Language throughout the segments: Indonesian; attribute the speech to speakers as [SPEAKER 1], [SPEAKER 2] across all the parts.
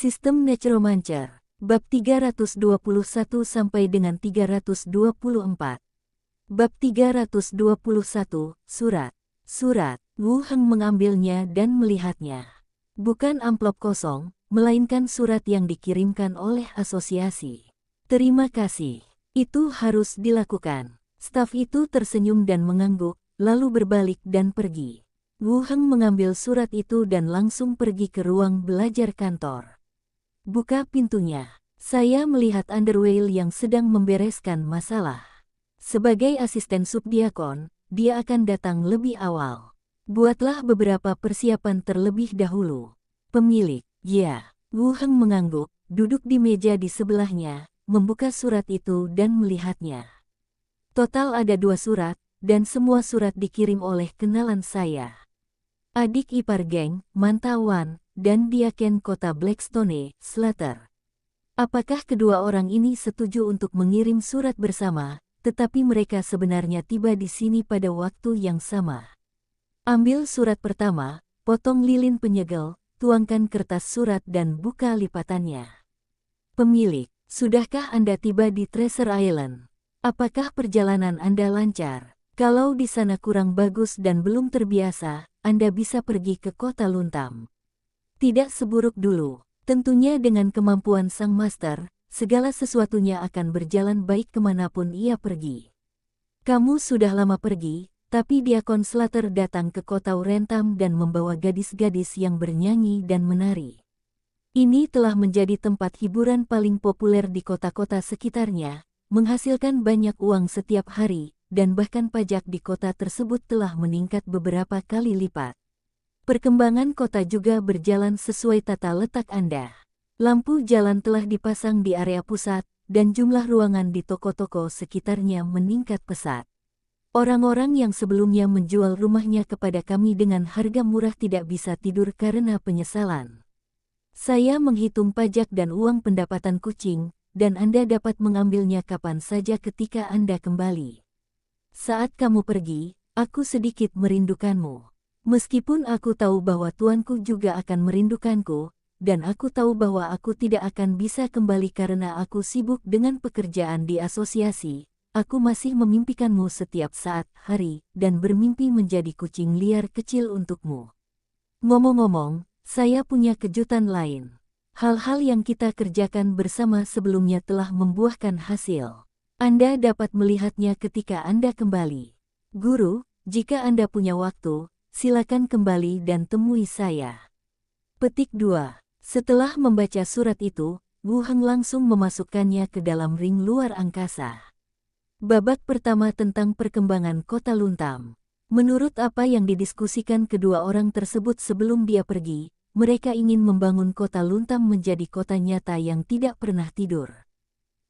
[SPEAKER 1] Sistem Necromancer, bab 321 sampai dengan 324. Bab 321, Surat. Wu Heng mengambilnya dan melihatnya. Bukan amplop kosong, melainkan surat yang dikirimkan oleh asosiasi. Terima kasih. Itu harus dilakukan. Staf itu tersenyum dan mengangguk, lalu berbalik dan pergi. Wu Heng mengambil surat itu dan langsung pergi ke ruang belajar kantor. Buka pintunya. Saya melihat Underwale yang sedang membereskan masalah. Sebagai asisten subdiakon, dia akan datang lebih awal. Buatlah beberapa persiapan terlebih dahulu. Pemilik, ya. Wu Heng mengangguk, duduk di meja di sebelahnya, membuka surat itu dan melihatnya. Total ada 2 surat, dan semua surat dikirim oleh kenalan saya. Adik ipar geng, Mantawan, dan Diaken kota Blackstone, Slater. Apakah kedua orang ini setuju untuk mengirim surat bersama, tetapi mereka sebenarnya tiba di sini pada waktu yang sama? Ambil surat pertama, potong lilin penyegel, tuangkan kertas surat dan buka lipatannya. Pemilik, sudahkah Anda tiba di Treasure Island? Apakah perjalanan Anda lancar? Kalau di sana kurang bagus dan belum terbiasa, Anda bisa pergi ke kota Luntam. Tidak seburuk dulu. Tentunya dengan kemampuan sang master, segala sesuatunya akan berjalan baik kemanapun ia pergi. Kamu sudah lama pergi, tapi Diakon Slater datang ke kota Urentam dan membawa gadis-gadis yang bernyanyi dan menari. Ini telah menjadi tempat hiburan paling populer di kota-kota sekitarnya, menghasilkan banyak uang setiap hari, dan bahkan pajak di kota tersebut telah meningkat beberapa kali lipat. Perkembangan kota juga berjalan sesuai tata letak Anda. Lampu jalan telah dipasang di area pusat, dan jumlah ruangan di toko-toko sekitarnya meningkat pesat. Orang-orang yang sebelumnya menjual rumahnya kepada kami dengan harga murah tidak bisa tidur karena penyesalan. Saya menghitung pajak dan uang pendapatan kucing, dan Anda dapat mengambilnya kapan saja ketika Anda kembali. Saat kamu pergi, aku sedikit merindukanmu. Meskipun aku tahu bahwa tuanku juga akan merindukanku, dan aku tahu bahwa aku tidak akan bisa kembali karena aku sibuk dengan pekerjaan di asosiasi, aku masih memimpikanmu setiap saat, hari, dan bermimpi menjadi kucing liar kecil untukmu. Ngomong-ngomong, saya punya kejutan lain. Hal-hal yang kita kerjakan bersama sebelumnya telah membuahkan hasil. Anda dapat melihatnya ketika Anda kembali. Guru, jika Anda punya waktu, silakan kembali dan temui saya. Petik 2. Setelah membaca surat itu, Wu Heng langsung memasukkannya ke dalam ring luar angkasa. Babak pertama tentang perkembangan kota Luntam. Menurut apa yang didiskusikan kedua orang tersebut sebelum dia pergi, mereka ingin membangun kota Luntam menjadi kota nyata yang tidak pernah tidur.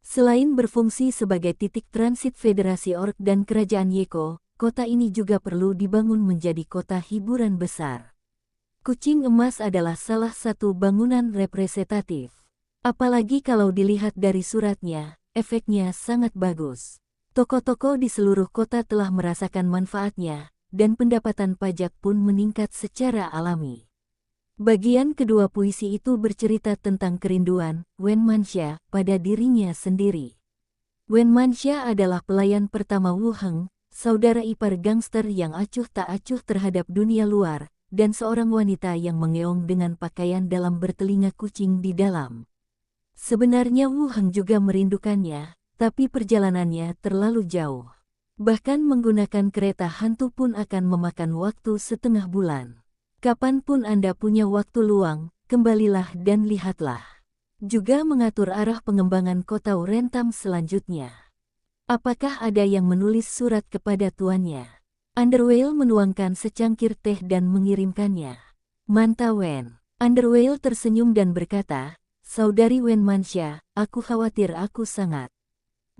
[SPEAKER 1] Selain berfungsi sebagai titik transit Federasi Orc dan Kerajaan Yeko, kota ini juga perlu dibangun menjadi kota hiburan besar. Kucing Emas adalah salah satu bangunan representatif. Apalagi kalau dilihat dari suratnya, efeknya sangat bagus. Toko-toko di seluruh kota telah merasakan manfaatnya, dan pendapatan pajak pun meningkat secara alami. Bagian kedua puisi itu bercerita tentang kerinduan Wen Manxia pada dirinya sendiri. Wen Manxia adalah pelayan pertama Wu Heng, saudara ipar gangster yang acuh tak acuh terhadap dunia luar, dan seorang wanita yang mengeong dengan pakaian dalam bertelinga kucing di dalam. Sebenarnya Wu Heng juga merindukannya, tapi perjalanannya terlalu jauh. Bahkan menggunakan kereta hantu pun akan memakan waktu setengah bulan. Kapanpun Anda punya waktu luang, kembalilah dan lihatlah. Juga mengatur arah pengembangan kota Urentam selanjutnya. Apakah ada yang menulis surat kepada tuannya? Underwale menuangkan secangkir teh dan mengirimkannya. Mantawan. Underwale tersenyum dan berkata, Saudari Wen Manxia, aku khawatir aku sangat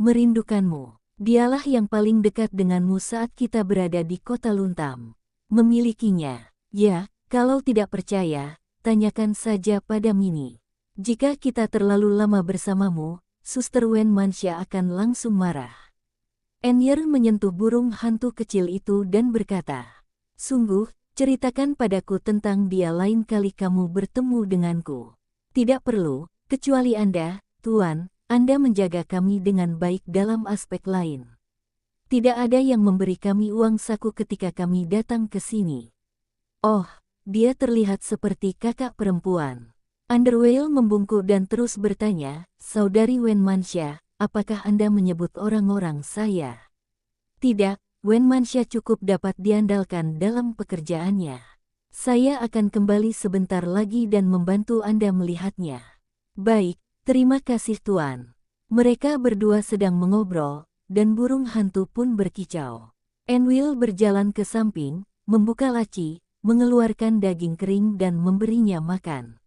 [SPEAKER 1] merindukanmu. Dialah yang paling dekat denganmu saat kita berada di kota Luntam. Memilikinya. Ya, kalau tidak percaya, tanyakan saja pada Mini. Jika kita terlalu lama bersamamu, Suster Wen Manxia akan langsung marah. Enyer menyentuh burung hantu kecil itu dan berkata, Sungguh, ceritakan padaku tentang dia lain kali kamu bertemu denganku. Tidak perlu, kecuali Anda, Tuan, Anda menjaga kami dengan baik dalam aspek lain. Tidak ada yang memberi kami uang saku ketika kami datang ke sini. Oh, dia terlihat seperti kakak perempuan. Underwhale membungkuk dan terus bertanya, Saudari Wenmansha, apakah Anda menyebut orang-orang saya? Tidak, Wenmansha cukup dapat diandalkan dalam pekerjaannya. Saya akan kembali sebentar lagi dan membantu Anda melihatnya. Baik, terima kasih Tuan. Mereka berdua sedang mengobrol, dan burung hantu pun berkicau. Enwil berjalan ke samping, membuka laci, mengeluarkan daging kering dan memberinya makan.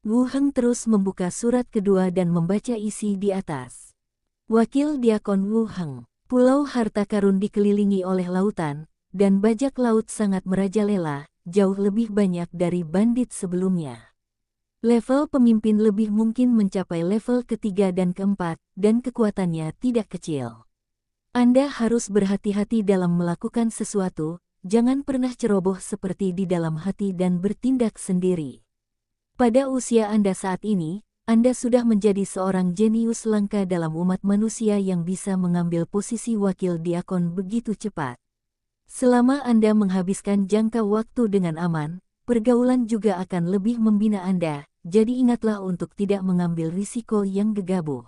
[SPEAKER 1] Wu Heng terus membuka surat kedua dan membaca isi di atas. Wakil Diakon Wu Heng, Pulau Harta Karun dikelilingi oleh lautan, dan bajak laut sangat merajalela, jauh lebih banyak dari bandit sebelumnya. Level pemimpin lebih mungkin mencapai level ketiga dan keempat, dan kekuatannya tidak kecil. Anda harus berhati-hati dalam melakukan sesuatu, jangan pernah ceroboh seperti di dalam hati dan bertindak sendiri. Pada usia Anda saat ini, Anda sudah menjadi seorang jenius langka dalam umat manusia yang bisa mengambil posisi wakil diakon begitu cepat. Selama Anda menghabiskan jangka waktu dengan aman, pergaulan juga akan lebih membina Anda, jadi ingatlah untuk tidak mengambil risiko yang gegabah.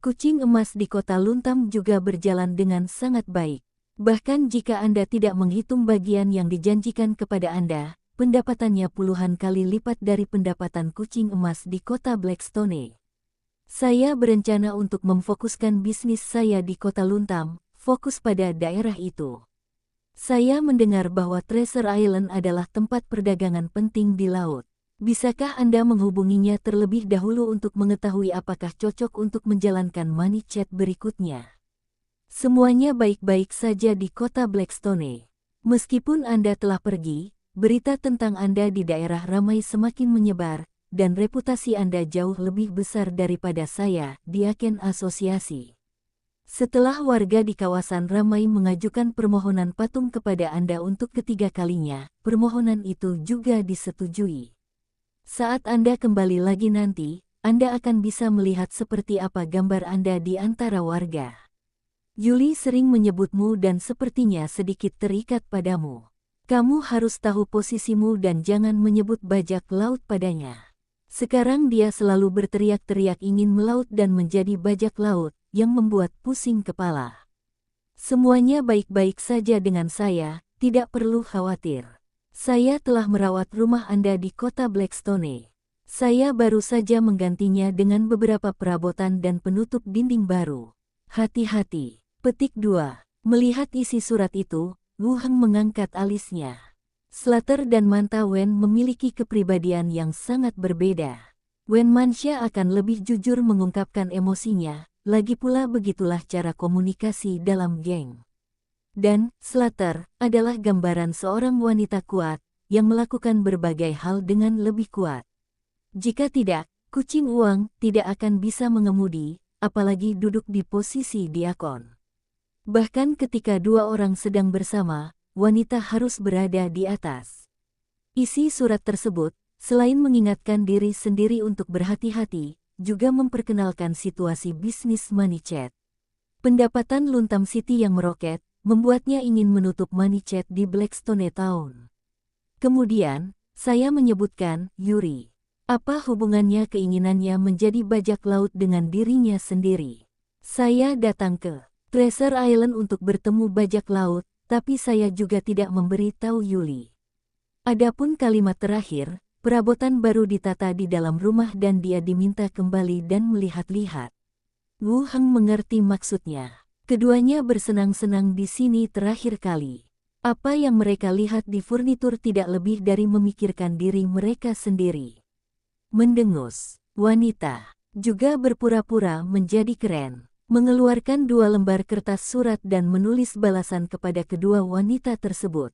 [SPEAKER 1] Kucing emas di kota Luntam juga berjalan dengan sangat baik. Bahkan jika Anda tidak menghitung bagian yang dijanjikan kepada Anda, pendapatannya puluhan kali lipat dari pendapatan kucing emas di kota Blackstone. Saya berencana untuk memfokuskan bisnis saya di kota Luntam, fokus pada daerah itu. Saya mendengar bahwa Treasure Island adalah tempat perdagangan penting di laut. Bisakah Anda menghubunginya terlebih dahulu untuk mengetahui apakah cocok untuk menjalankan money chat berikutnya? Semuanya baik-baik saja di kota Blackstone. Meskipun Anda telah pergi, berita tentang Anda di daerah ramai semakin menyebar, dan reputasi Anda jauh lebih besar daripada saya, di Aken Asosiasi. Setelah warga di kawasan ramai mengajukan permohonan patung kepada Anda untuk ketiga kalinya, permohonan itu juga disetujui. Saat Anda kembali lagi nanti, Anda akan bisa melihat seperti apa gambar Anda di antara warga. Yuli sering menyebutmu dan sepertinya sedikit terikat padamu. Kamu harus tahu posisimu dan jangan menyebut bajak laut padanya. Sekarang dia selalu berteriak-teriak ingin melaut dan menjadi bajak laut, yang membuat pusing kepala. Semuanya baik-baik saja dengan saya, tidak perlu khawatir. Saya telah merawat rumah Anda di kota Blackstone. Saya baru saja menggantinya dengan beberapa perabotan dan penutup dinding baru. Hati-hati. Petik 2. Melihat isi surat itu, Wu Heng mengangkat alisnya. Slater dan Manta Wen memiliki kepribadian yang sangat berbeda. Wenmansha akan lebih jujur mengungkapkan emosinya, lagi pula begitulah cara komunikasi dalam geng. Dan, Slater, adalah gambaran seorang wanita kuat, yang melakukan berbagai hal dengan lebih kuat. Jika tidak, kucing uang tidak akan bisa mengemudi, apalagi duduk di posisi diakon. Bahkan ketika dua orang sedang bersama, wanita harus berada di atas. Isi surat tersebut, selain mengingatkan diri sendiri untuk berhati-hati, juga memperkenalkan situasi bisnis money chat. Pendapatan Luntam City yang meroket, membuatnya ingin menutup money chat di Blackstone Town. Kemudian, saya menyebutkan, Yuri. Apa hubungannya keinginannya menjadi bajak laut dengan dirinya sendiri? Saya datang ke Treasure Island untuk bertemu bajak laut, tapi saya juga tidak memberi tahu Yuli. Adapun kalimat terakhir, perabotan baru ditata di dalam rumah dan dia diminta kembali dan melihat-lihat. Wu Heng mengerti maksudnya. Keduanya bersenang-senang di sini terakhir kali. Apa yang mereka lihat di furnitur tidak lebih dari memikirkan diri mereka sendiri. Mendengus, wanita, juga berpura-pura menjadi keren. Mengeluarkan 2 lembar kertas surat dan menulis balasan kepada kedua wanita tersebut.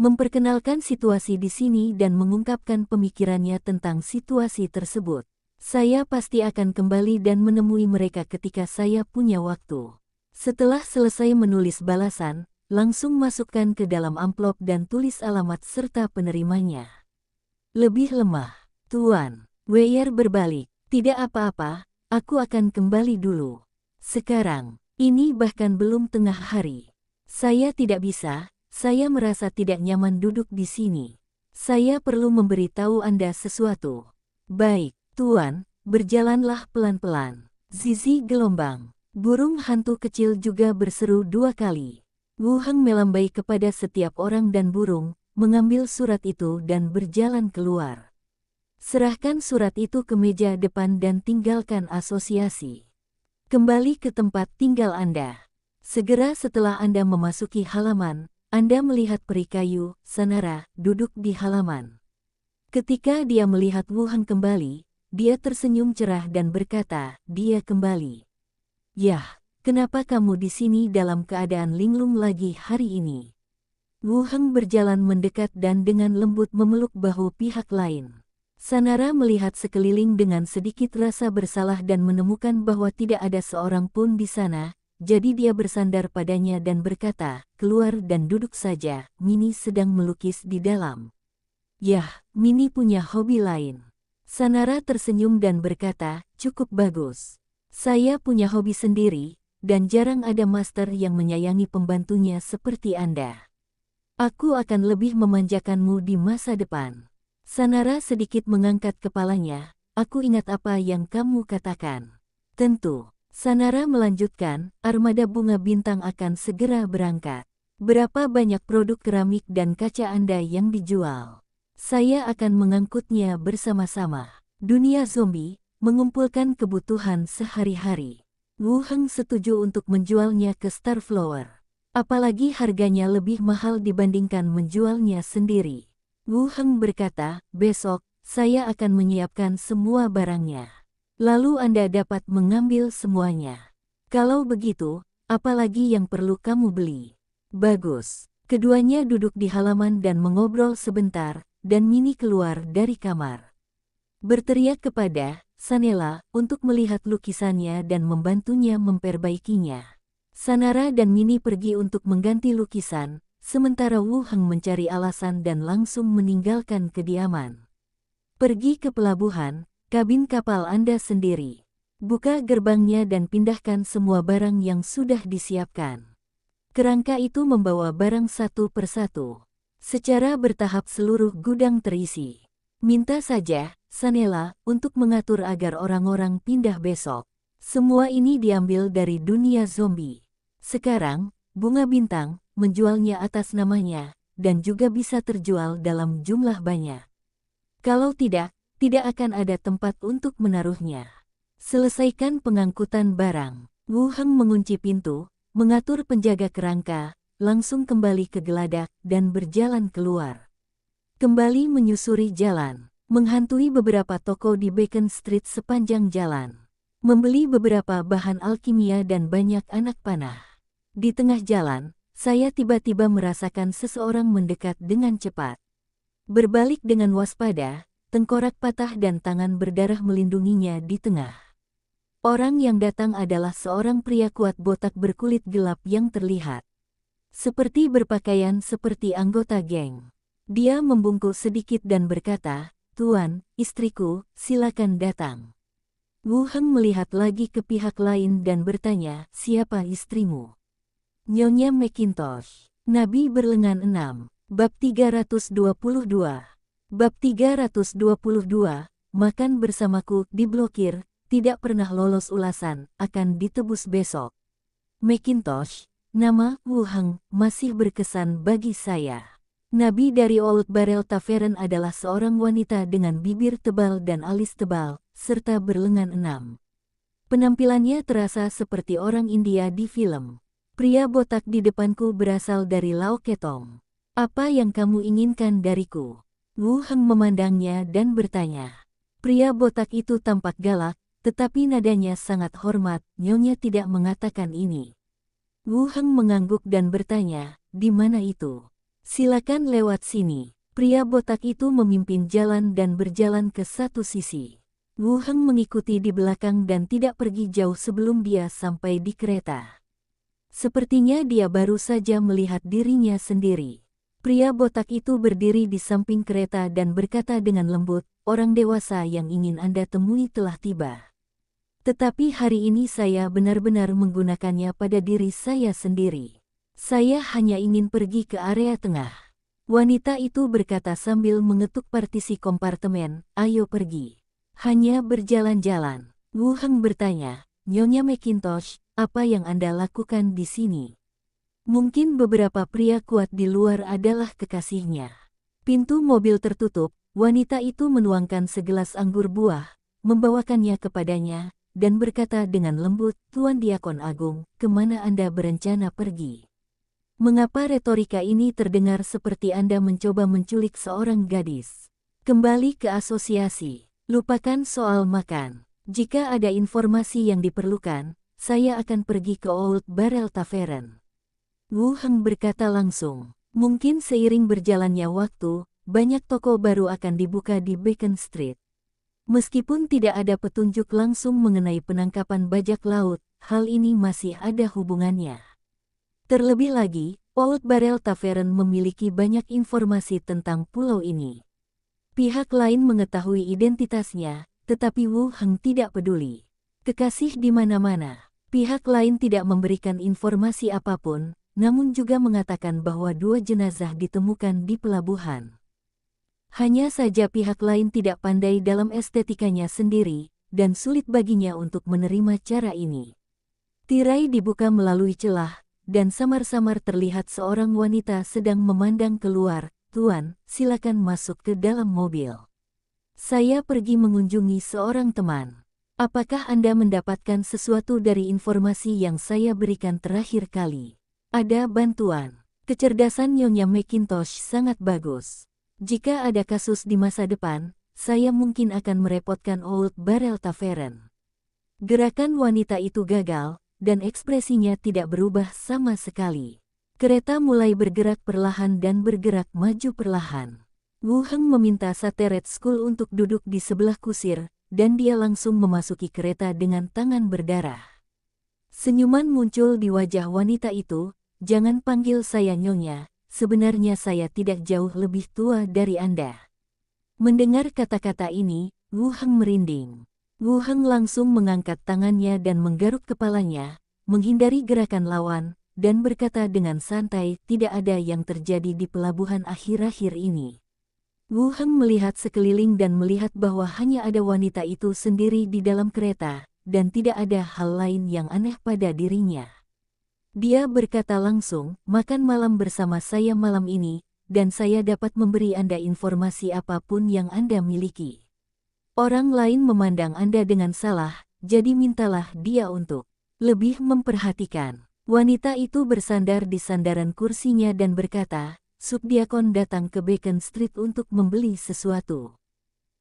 [SPEAKER 1] Memperkenalkan situasi di sini dan mengungkapkan pemikirannya tentang situasi tersebut. Saya pasti akan kembali dan menemui mereka ketika saya punya waktu. Setelah selesai menulis balasan, langsung masukkan ke dalam amplop dan tulis alamat serta penerimanya. Lebih lemah, Tuan. Weyer berbalik. Tidak apa-apa, aku akan kembali dulu. Sekarang, ini bahkan belum tengah hari. Saya tidak bisa, saya merasa tidak nyaman duduk di sini. Saya perlu memberitahu Anda sesuatu. Baik, Tuan, berjalanlah pelan-pelan. Zizi gelombang. Burung hantu kecil juga berseru 2 kali. Wu Heng melambai kepada setiap orang dan burung, mengambil surat itu dan berjalan keluar. Serahkan surat itu ke meja depan dan tinggalkan asosiasi. Kembali ke tempat tinggal Anda. Segera setelah Anda memasuki halaman, Anda melihat peri kayu, Sanara, duduk di halaman. Ketika dia melihat Wu Heng kembali, dia tersenyum cerah dan berkata, dia kembali. Yah, kenapa kamu di sini dalam keadaan linglung lagi hari ini? Wu Heng berjalan mendekat dan dengan lembut memeluk bahu pihak lain. Sanara melihat sekeliling dengan sedikit rasa bersalah dan menemukan bahwa tidak ada seorang pun di sana, jadi dia bersandar padanya dan berkata, keluar dan duduk saja, Mini sedang melukis di dalam. Yah, Mini punya hobi lain. Sanara tersenyum dan berkata, cukup bagus. Saya punya hobi sendiri, dan jarang ada master yang menyayangi pembantunya seperti Anda. Aku akan lebih memanjakanmu di masa depan. Sanara sedikit mengangkat kepalanya, aku ingat apa yang kamu katakan. Tentu, Sanara melanjutkan, armada bunga bintang akan segera berangkat. Berapa banyak produk keramik dan kaca Anda yang dijual? Saya akan mengangkutnya bersama-sama. Dunia zombie, mengumpulkan kebutuhan sehari-hari. Wu Heng setuju untuk menjualnya ke Starflower. Apalagi harganya lebih mahal dibandingkan menjualnya sendiri. Wu Heng berkata, besok, saya akan menyiapkan semua barangnya. Lalu Anda dapat mengambil semuanya. Kalau begitu, apalagi yang perlu kamu beli? Bagus. Keduanya duduk di halaman dan mengobrol sebentar, dan Mini keluar dari kamar. Berteriak kepada Sanela untuk melihat lukisannya dan membantunya memperbaikinya. Sanara dan Mini pergi untuk mengganti lukisan, sementara Wu Heng mencari alasan dan langsung meninggalkan kediaman. Pergi ke pelabuhan, kabin kapal Anda sendiri. Buka gerbangnya dan pindahkan semua barang yang sudah disiapkan. Kerangka itu membawa barang satu persatu. Secara bertahap seluruh gudang terisi. Minta saja, Sanela, untuk mengatur agar orang-orang pindah besok. Semua ini diambil dari dunia zombie. Sekarang, bunga bintang menjualnya atas namanya, dan juga bisa terjual dalam jumlah banyak. Kalau tidak, tidak akan ada tempat untuk menaruhnya. Selesaikan pengangkutan barang. Wu Heng mengunci pintu, mengatur penjaga kerangka, langsung kembali ke geladak dan berjalan keluar. Kembali menyusuri jalan, menghantui beberapa toko di Beacon Street sepanjang jalan. Membeli beberapa bahan alkimia dan banyak anak panah. Di tengah jalan, saya tiba-tiba merasakan seseorang mendekat dengan cepat. Berbalik dengan waspada, tengkorak patah dan tangan berdarah melindunginya di tengah. Orang yang datang adalah seorang pria kuat botak berkulit gelap yang terlihat seperti berpakaian seperti anggota geng. Dia membungkuk sedikit dan berkata, Tuan, istriku, silakan datang. Wu Heng melihat lagi ke pihak lain dan bertanya, siapa istrimu? Nyonya McIntosh. Nabi berlengan 6. Bab 322. Bab 322, makan bersamaku diblokir, tidak pernah lolos ulasan, akan ditebus besok. McIntosh, nama Wu Heng, masih berkesan bagi saya. Nabi dari Old Barrel Tavern adalah seorang wanita dengan bibir tebal dan alis tebal, serta berlengan 6. Penampilannya terasa seperti orang India di film. Pria botak di depanku berasal dari Lao Ketong. Apa yang kamu inginkan dariku? Wu Heng memandangnya dan bertanya. Pria botak itu tampak galak, tetapi nadanya sangat hormat, Nyonya tidak mengatakan ini. Wu Heng mengangguk dan bertanya, di mana itu? Silakan lewat sini. Pria botak itu memimpin jalan dan berjalan ke satu sisi. Wu Heng mengikuti di belakang dan tidak pergi jauh sebelum dia sampai di kereta. Sepertinya dia baru saja melihat dirinya sendiri. Pria botak itu berdiri di samping kereta dan berkata dengan lembut, "Orang dewasa yang ingin Anda temui telah tiba. Tetapi hari ini saya benar-benar menggunakannya pada diri saya sendiri. Saya hanya ingin pergi ke area tengah." Wanita itu berkata sambil mengetuk partisi kompartemen, "Ayo pergi. Hanya berjalan-jalan." Wu Heng bertanya, "Nyonya McIntosh, apa yang Anda lakukan di sini?" Mungkin beberapa pria kuat di luar adalah kekasihnya. Pintu mobil tertutup, wanita itu menuangkan segelas anggur buah, membawakannya kepadanya, dan berkata dengan lembut, "Tuan Diakon Agung, kemana Anda berencana pergi?" Mengapa retorika ini terdengar seperti Anda mencoba menculik seorang gadis? Kembali ke asosiasi. Lupakan soal makan. Jika ada informasi yang diperlukan, saya akan pergi ke Old Barrel Tavern. Wu Heng berkata langsung. Mungkin seiring berjalannya waktu, banyak toko baru akan dibuka di Beacon Street. Meskipun tidak ada petunjuk langsung mengenai penangkapan bajak laut, hal ini masih ada hubungannya. Terlebih lagi, Old Barrel Tavern memiliki banyak informasi tentang pulau ini. Pihak lain mengetahui identitasnya, tetapi Wu Heng tidak peduli. Kekasih di mana-mana. Pihak lain tidak memberikan informasi apapun, namun juga mengatakan bahwa 2 jenazah ditemukan di pelabuhan. Hanya saja pihak lain tidak pandai dalam estetikanya sendiri, dan sulit baginya untuk menerima cara ini. Tirai dibuka melalui celah, dan samar-samar terlihat seorang wanita sedang memandang keluar. "Tuan, silakan masuk ke dalam mobil. Saya pergi mengunjungi seorang teman. Apakah Anda mendapatkan sesuatu dari informasi yang saya berikan terakhir kali?" Ada bantuan. Kecerdasan Nyonya McIntosh sangat bagus. Jika ada kasus di masa depan, saya mungkin akan merepotkan Old Barrel Tavern. Gerakan wanita itu gagal, dan ekspresinya tidak berubah sama sekali. Kereta mulai bergerak perlahan dan bergerak maju perlahan. Wu Heng meminta Sateret School untuk duduk di sebelah kusir, dan dia langsung memasuki kereta dengan tangan berdarah. Senyuman muncul di wajah wanita itu. "Jangan panggil saya Nyonya, sebenarnya saya tidak jauh lebih tua dari Anda." Mendengar kata-kata ini, Wu Heng merinding. Wu Heng langsung mengangkat tangannya dan menggaruk kepalanya, menghindari gerakan lawan, dan berkata dengan santai, "Tidak ada yang terjadi di pelabuhan akhir-akhir ini." Wu Heng melihat sekeliling dan melihat bahwa hanya ada wanita itu sendiri di dalam kereta, dan tidak ada hal lain yang aneh pada dirinya. Dia berkata langsung, "Makan malam bersama saya malam ini, dan saya dapat memberi Anda informasi apapun yang Anda miliki. Orang lain memandang Anda dengan salah, jadi mintalah dia untuk lebih memperhatikan." Wanita itu bersandar di sandaran kursinya dan berkata, "Subdiakon datang ke Beacon Street untuk membeli sesuatu."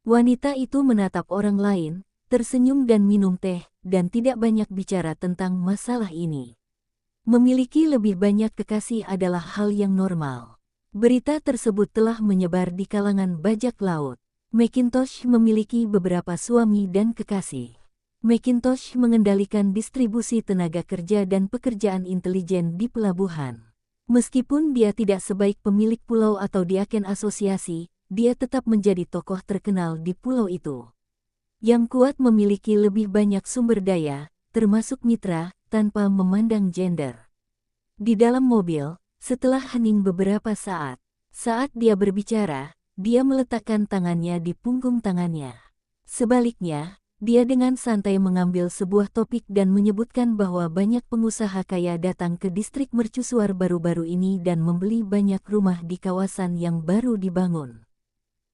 [SPEAKER 1] Wanita itu menatap orang lain, tersenyum dan minum teh, dan tidak banyak bicara tentang masalah ini. Memiliki lebih banyak kekasih adalah hal yang normal. Berita tersebut telah menyebar di kalangan bajak laut. McIntosh memiliki beberapa suami dan kekasih. McIntosh mengendalikan distribusi tenaga kerja dan pekerjaan intelijen di pelabuhan. Meskipun dia tidak sebaik pemilik pulau atau diaken asosiasi, dia tetap menjadi tokoh terkenal di pulau itu. Yang kuat memiliki lebih banyak sumber daya, termasuk mitra, tanpa memandang gender. Di dalam mobil, setelah hening beberapa saat dia berbicara, dia meletakkan tangannya di punggung tangannya. Sebaliknya, dia dengan santai mengambil sebuah topik dan menyebutkan bahwa banyak pengusaha kaya datang ke distrik mercusuar baru-baru ini dan membeli banyak rumah di kawasan yang baru dibangun.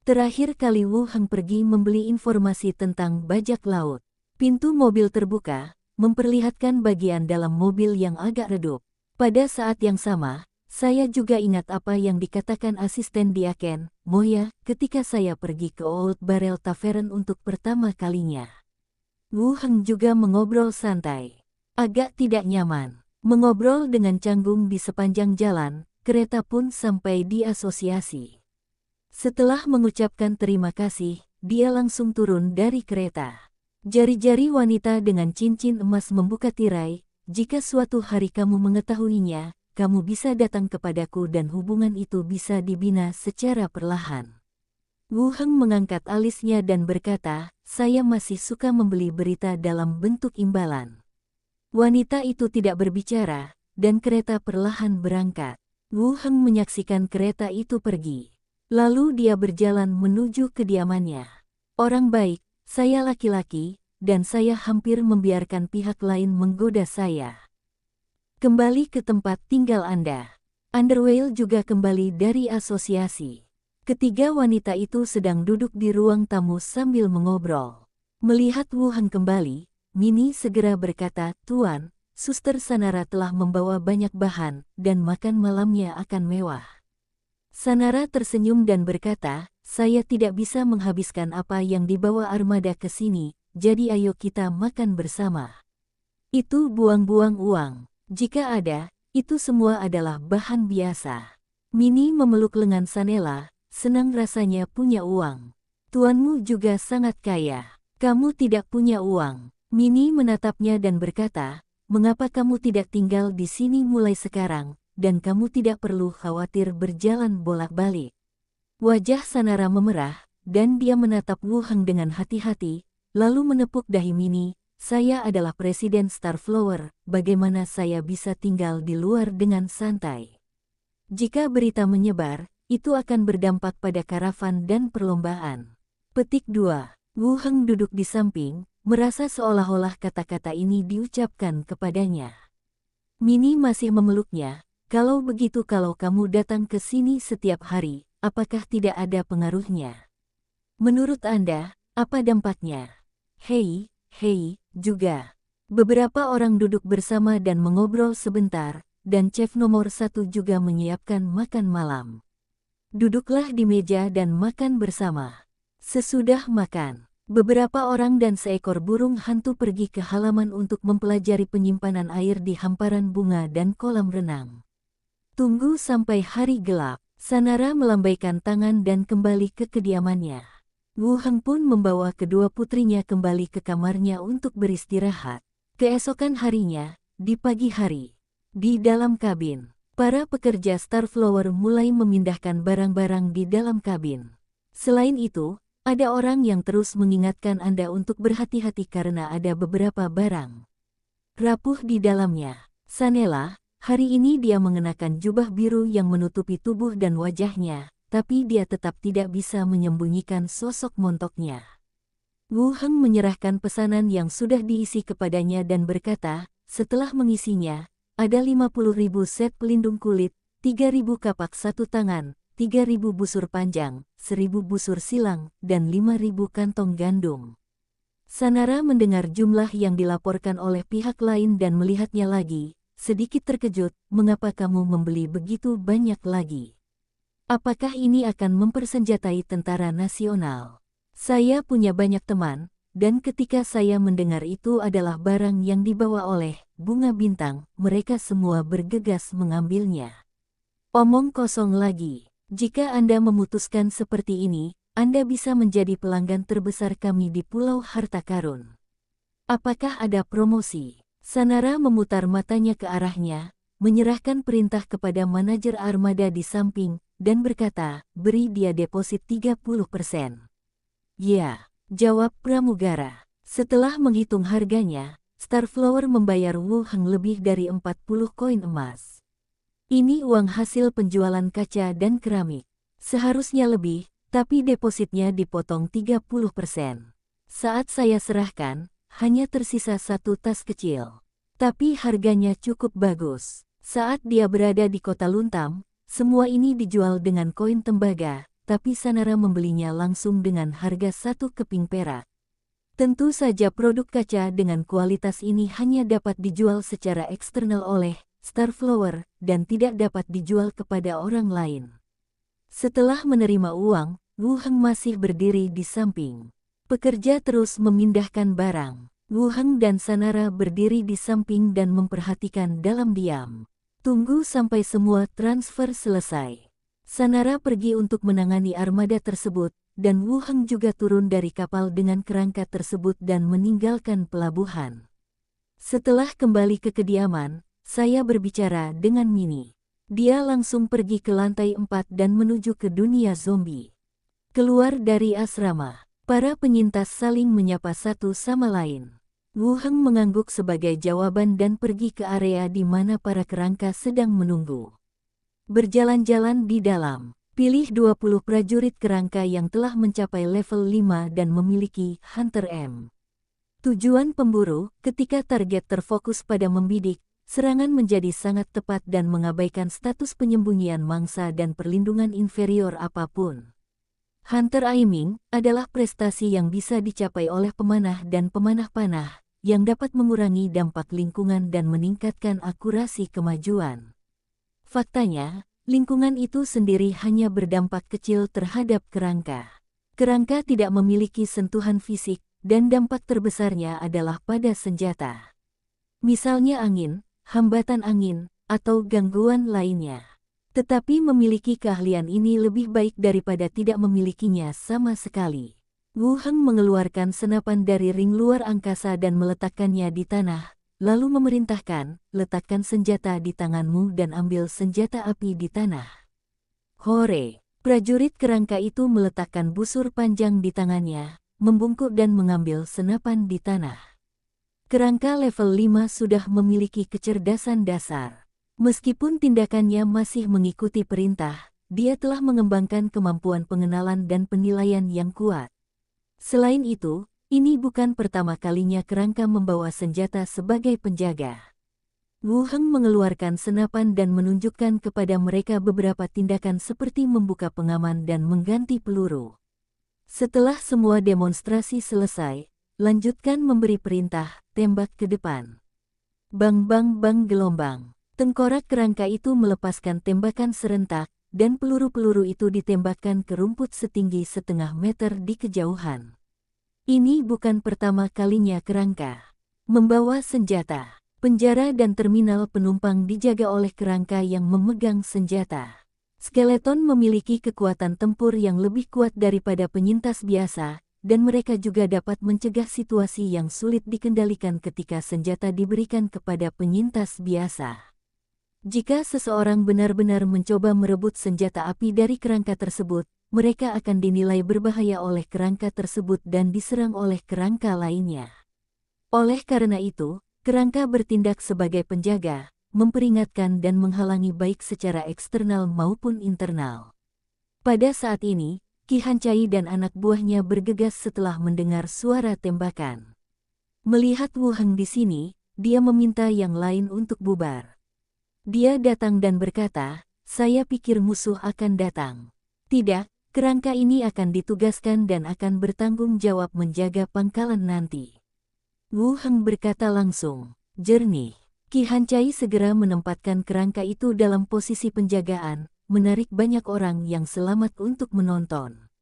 [SPEAKER 1] Terakhir kali Wu Heng pergi membeli informasi tentang bajak laut. Pintu mobil terbuka, memperlihatkan bagian dalam mobil yang agak redup. Pada saat yang sama, saya juga ingat apa yang dikatakan asisten Diaken, Moya, ketika saya pergi ke Old Barrel Tavern untuk pertama kalinya. Wu Heng juga mengobrol santai. Agak tidak nyaman. Mengobrol dengan canggung di sepanjang jalan, kereta pun sampai di asosiasi. Setelah mengucapkan terima kasih, dia langsung turun dari kereta. Jari-jari wanita dengan cincin emas membuka tirai. "Jika suatu hari kamu mengetahuinya, kamu bisa datang kepadaku dan hubungan itu bisa dibina secara perlahan. Wu Heng mengangkat alisnya dan berkata, saya masih suka membeli berita dalam bentuk imbalan. Wanita itu tidak berbicara, dan kereta perlahan berangkat. Wu Heng menyaksikan kereta itu pergi. Lalu dia berjalan menuju kediamannya. Orang baik, saya laki-laki, dan saya hampir membiarkan pihak lain menggoda saya. Kembali ke tempat tinggal Anda. Underwhale juga kembali dari asosiasi. Ketiga wanita itu sedang duduk di ruang tamu sambil mengobrol. Melihat Wu Heng kembali, Minnie segera berkata, Tuan, Suster Sanara telah membawa banyak bahan, dan makan malamnya akan mewah. Sanara tersenyum dan berkata, saya tidak bisa menghabiskan apa yang dibawa armada ke sini, jadi ayo kita makan bersama. Itu buang-buang uang. Jika ada, itu semua adalah bahan biasa. Minnie memeluk lengan Sanela, senang rasanya punya uang. Tuanmu juga sangat kaya. Kamu tidak punya uang. Minnie menatapnya dan berkata, mengapa kamu tidak tinggal di sini mulai sekarang, dan kamu tidak perlu khawatir berjalan bolak-balik. Wajah Sanara memerah, dan dia menatap Wu Heng dengan hati-hati, lalu menepuk dahi Minnie. Saya adalah Presiden Starflower, bagaimana saya bisa tinggal di luar dengan santai? Jika berita menyebar, itu akan berdampak pada karavan dan perlombaan. Petik 2. Wu Heng duduk di samping, merasa seolah-olah kata-kata ini diucapkan kepadanya. Minnie masih memeluknya, kalau begitu kalau kamu datang ke sini setiap hari, apakah tidak ada pengaruhnya? Menurut Anda, apa dampaknya? Hei, juga. Beberapa orang duduk bersama dan mengobrol sebentar, dan chef nomor 1 juga menyiapkan makan malam. Duduklah di meja dan makan bersama. Sesudah makan, beberapa orang dan seekor burung hantu pergi ke halaman untuk mempelajari penyimpanan air di hamparan bunga dan kolam renang. Tunggu sampai hari gelap. Sanara melambaikan tangan dan kembali ke kediamannya. Wu Heng pun membawa kedua putrinya kembali ke kamarnya untuk beristirahat. Keesokan harinya, di pagi hari, di dalam kabin, para pekerja Starflower mulai memindahkan barang-barang di dalam kabin. Selain itu, ada orang yang terus mengingatkan Anda untuk berhati-hati karena ada beberapa barang rapuh di dalamnya. Sanela, hari ini dia mengenakan jubah biru yang menutupi tubuh dan wajahnya, tapi dia tetap tidak bisa menyembunyikan sosok montoknya. Wu Heng menyerahkan pesanan yang sudah diisi kepadanya dan berkata, setelah mengisinya, ada 50.000 set pelindung kulit, 3.000 kapak satu tangan, 3.000 busur panjang, 1.000 busur silang, dan 5.000 kantong gandum. Sanara mendengar jumlah yang dilaporkan oleh pihak lain dan melihatnya lagi, sedikit terkejut, mengapa kamu membeli begitu banyak lagi? Apakah ini akan mempersenjatai tentara nasional? Saya punya banyak teman, dan ketika saya mendengar itu adalah barang yang dibawa oleh Bunga Bintang, mereka semua bergegas mengambilnya. Omong kosong lagi. Jika Anda memutuskan seperti ini, Anda bisa menjadi pelanggan terbesar kami di Pulau Harta Karun. Apakah ada promosi? Sanara memutar matanya ke arahnya, menyerahkan perintah kepada manajer armada di samping, dan berkata, beri dia deposit 30%. Ya, jawab pramugara. Setelah menghitung harganya, Starflower membayar Wu Heng lebih dari 40 koin emas. Ini uang hasil penjualan kaca dan keramik. Seharusnya lebih, tapi depositnya dipotong 30%. Saat saya serahkan, hanya tersisa satu tas kecil. Tapi harganya cukup bagus. Saat dia berada di kota Luntam, semua ini dijual dengan koin tembaga, tapi Sanara membelinya langsung dengan harga 1 keping perak. Tentu saja produk kaca dengan kualitas ini hanya dapat dijual secara eksternal oleh Starflower dan tidak dapat dijual kepada orang lain. Setelah menerima uang, Wu Heng masih berdiri di samping. Pekerja terus memindahkan barang. Wu Heng dan Sanara berdiri di samping dan memperhatikan dalam diam. Tunggu sampai semua transfer selesai. Sanara pergi untuk menangani armada tersebut, dan Wu Heng juga turun dari kapal dengan kerangka tersebut dan meninggalkan pelabuhan. Setelah kembali ke kediaman, saya berbicara dengan Mini. Dia langsung pergi ke lantai 4 dan menuju ke dunia zombie. Keluar dari asrama, para penyintas saling menyapa satu sama lain. Wu Heng mengangguk sebagai jawaban dan pergi ke area di mana para kerangka sedang menunggu. Berjalan-jalan di dalam, pilih 20 prajurit kerangka yang telah mencapai level 5 dan memiliki Hunter M. Tujuan pemburu, ketika target terfokus pada membidik, serangan menjadi sangat tepat dan mengabaikan status penyembunyian mangsa dan perlindungan inferior apapun. Hunter Aiming adalah prestasi yang bisa dicapai oleh pemanah dan pemanah panah, yang dapat mengurangi dampak lingkungan dan meningkatkan akurasi kemajuan. Faktanya, lingkungan itu sendiri hanya berdampak kecil terhadap kerangka. Kerangka tidak memiliki sentuhan fisik, dan dampak terbesarnya adalah pada senjata. Misalnya angin, hambatan angin, atau gangguan lainnya. Tetapi memiliki keahlian ini lebih baik daripada tidak memilikinya sama sekali. Wu Heng mengeluarkan senapan dari ring luar angkasa dan meletakkannya di tanah, lalu memerintahkan, letakkan senjata di tanganmu dan ambil senjata api di tanah. Hore! Prajurit kerangka itu meletakkan busur panjang di tangannya, membungkuk dan mengambil senapan di tanah. Kerangka level 5 sudah memiliki kecerdasan dasar. Meskipun tindakannya masih mengikuti perintah, dia telah mengembangkan kemampuan pengenalan dan penilaian yang kuat. Selain itu, ini bukan pertama kalinya kerangka membawa senjata sebagai penjaga. Wu Heng mengeluarkan senapan dan menunjukkan kepada mereka beberapa tindakan seperti membuka pengaman dan mengganti peluru. Setelah semua demonstrasi selesai, lanjutkan memberi perintah, tembak ke depan. Bang bang bang gelombang. Tengkorak kerangka itu melepaskan tembakan serentak, dan peluru-peluru itu ditembakkan ke rumput setinggi setengah meter di kejauhan. Ini bukan pertama kalinya kerangka membawa senjata. Penjara dan terminal penumpang dijaga oleh kerangka yang memegang senjata. Skeleton memiliki kekuatan tempur yang lebih kuat daripada penyintas biasa, dan mereka juga dapat mencegah situasi yang sulit dikendalikan ketika senjata diberikan kepada penyintas biasa. Jika seseorang benar-benar mencoba merebut senjata api dari kerangka tersebut, mereka akan dinilai berbahaya oleh kerangka tersebut dan diserang oleh kerangka lainnya. Oleh karena itu, kerangka bertindak sebagai penjaga, memperingatkan dan menghalangi baik secara eksternal maupun internal. Pada saat ini, Qi Hancai dan anak buahnya bergegas setelah mendengar suara tembakan. Melihat Wu Heng di sini, dia meminta yang lain untuk bubar. Dia datang dan berkata, "Saya pikir musuh akan datang. Tidak, kerangka ini akan ditugaskan dan akan bertanggung jawab menjaga pangkalan nanti." Wu Heng berkata langsung, jernih. Qi Hancai segera menempatkan kerangka itu dalam posisi penjagaan, menarik banyak orang yang selamat untuk menonton.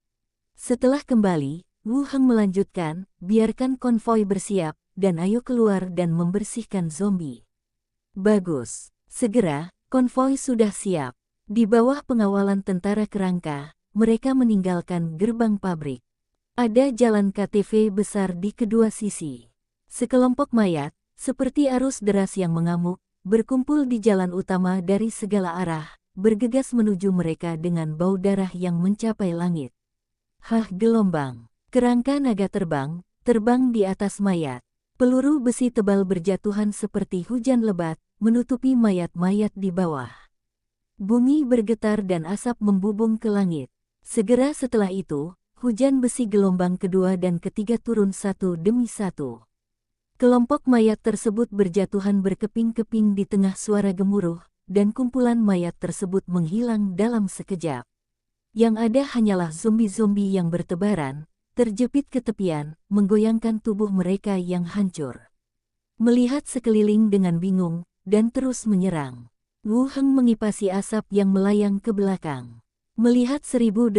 [SPEAKER 1] Setelah kembali, Wu Heng melanjutkan, biarkan konvoi bersiap, dan ayo keluar dan membersihkan zombie. Bagus. Segera, konvoi sudah siap. Di bawah pengawalan tentara kerangka, mereka meninggalkan gerbang pabrik. Ada jalan KTV besar di kedua sisi. Sekelompok mayat, seperti arus deras yang mengamuk, berkumpul di jalan utama dari segala arah, bergegas menuju mereka dengan bau darah yang mencapai langit. Hah, gelombang. Kerangka naga terbang di atas mayat. Peluru besi tebal berjatuhan seperti hujan lebat, menutupi mayat-mayat di bawah. Bumi bergetar dan asap membubung ke langit. Segera setelah itu, hujan besi gelombang kedua dan ketiga turun satu demi satu. Kelompok mayat tersebut berjatuhan berkeping-keping di tengah suara gemuruh, dan kumpulan mayat tersebut menghilang dalam sekejap. Yang ada hanyalah zombie-zombie yang bertebaran, terjepit ke tepian, menggoyangkan tubuh mereka yang hancur. Melihat sekeliling dengan bingung, dan terus menyerang, Wu Heng mengipasi asap yang melayang ke belakang. Melihat 1.800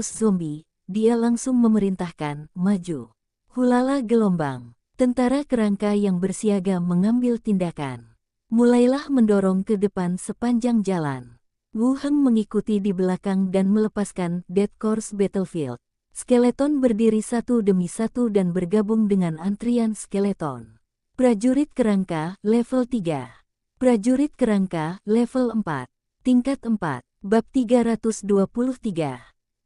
[SPEAKER 1] zombie, dia langsung memerintahkan, maju. Hulala gelombang. Tentara kerangka yang bersiaga mengambil tindakan. Mulailah mendorong ke depan sepanjang jalan. Wu Heng mengikuti di belakang dan melepaskan Dead Corps Battlefield. Skeleton berdiri satu demi satu dan bergabung dengan antrian skeleton. Prajurit kerangka level 3. Prajurit Kerangka, level 4. Tingkat 4. Bab 323.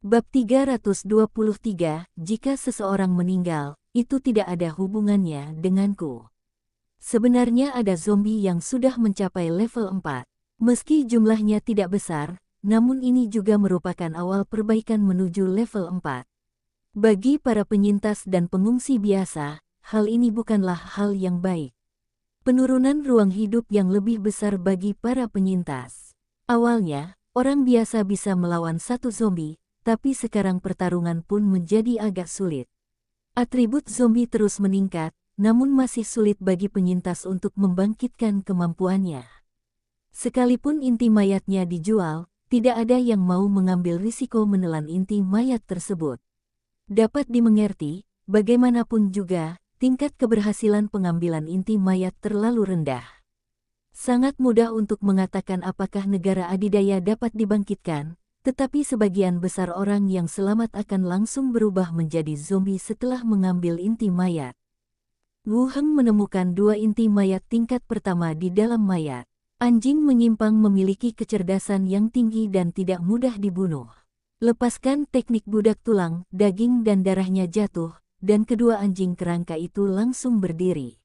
[SPEAKER 1] Bab 323, jika seseorang meninggal, itu tidak ada hubungannya denganku. Sebenarnya ada zombie yang sudah mencapai level 4. Meski jumlahnya tidak besar, namun ini juga merupakan awal perbaikan menuju level 4. Bagi para penyintas dan pengungsi biasa, hal ini bukanlah hal yang baik. Penurunan ruang hidup yang lebih besar bagi para penyintas. Awalnya, orang biasa bisa melawan satu zombie, tapi sekarang pertarungan pun menjadi agak sulit. Atribut zombie terus meningkat, namun masih sulit bagi penyintas untuk membangkitkan kemampuannya. Sekalipun inti mayatnya dijual, tidak ada yang mau mengambil risiko menelan inti mayat tersebut. Dapat dimengerti, bagaimanapun juga, tingkat keberhasilan pengambilan inti mayat terlalu rendah. Sangat mudah untuk mengatakan apakah negara adidaya dapat dibangkitkan, tetapi sebagian besar orang yang selamat akan langsung berubah menjadi zombie setelah mengambil inti mayat. Wu Heng menemukan 2 inti mayat tingkat pertama di dalam mayat. Anjing menyimpang memiliki kecerdasan yang tinggi dan tidak mudah dibunuh. Lepaskan teknik budak tulang, daging dan darahnya jatuh, dan kedua anjing kerangka itu langsung berdiri.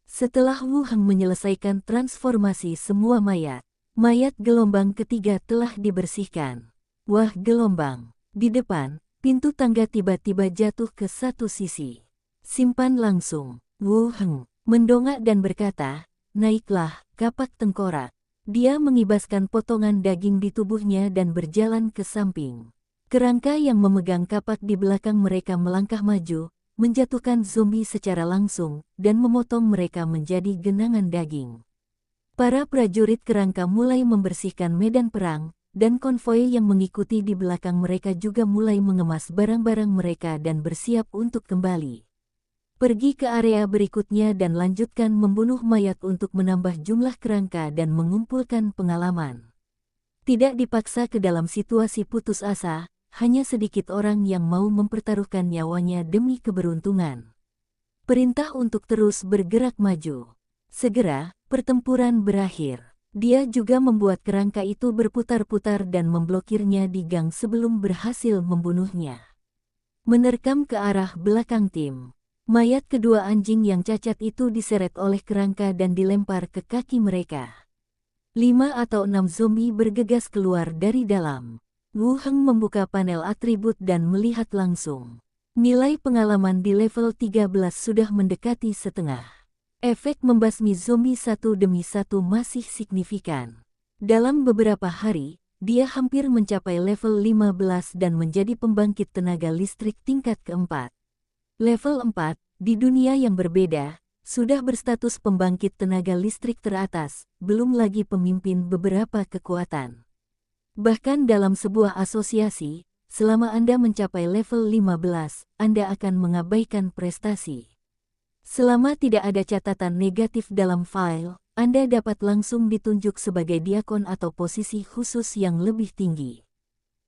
[SPEAKER 1] Setelah Wu Heng menyelesaikan transformasi semua mayat, mayat gelombang ketiga telah dibersihkan. Wah, gelombang. Di depan, pintu tangga tiba-tiba jatuh ke satu sisi. Simpan langsung. Wu Heng mendongak dan berkata, naiklah, kapak tengkorak. Dia mengibaskan potongan daging di tubuhnya dan berjalan ke samping. Kerangka yang memegang kapak di belakang mereka melangkah maju, menjatuhkan zombie secara langsung, dan memotong mereka menjadi genangan daging. Para prajurit kerangka mulai membersihkan medan perang, dan konvoi yang mengikuti di belakang mereka juga mulai mengemas barang-barang mereka dan bersiap untuk kembali. Pergi ke area berikutnya dan lanjutkan membunuh mayat untuk menambah jumlah kerangka dan mengumpulkan pengalaman. Tidak dipaksa ke dalam situasi putus asa, hanya sedikit orang yang mau mempertaruhkan nyawanya demi keberuntungan. Perintah untuk terus bergerak maju. Segera, pertempuran berakhir. Dia juga membuat kerangka itu berputar-putar dan memblokirnya di gang sebelum berhasil membunuhnya. Menerkam ke arah belakang tim. Mayat kedua anjing yang cacat itu diseret oleh kerangka dan dilempar ke kaki mereka. 5 atau 6 zombie bergegas keluar dari dalam. Wu Heng membuka panel atribut dan melihat langsung. Nilai pengalaman di level 13 sudah mendekati setengah. Efek membasmi zombie satu demi satu masih signifikan. Dalam beberapa hari, dia hampir mencapai level 15 dan menjadi pembangkit tenaga listrik tingkat keempat. Level 4, di dunia yang berbeda, sudah berstatus pembangkit tenaga listrik teratas, belum lagi pemimpin beberapa kekuatan. Bahkan dalam sebuah asosiasi, selama Anda mencapai level 15, Anda akan mengabaikan prestasi. Selama tidak ada catatan negatif dalam file, Anda dapat langsung ditunjuk sebagai diakon atau posisi khusus yang lebih tinggi.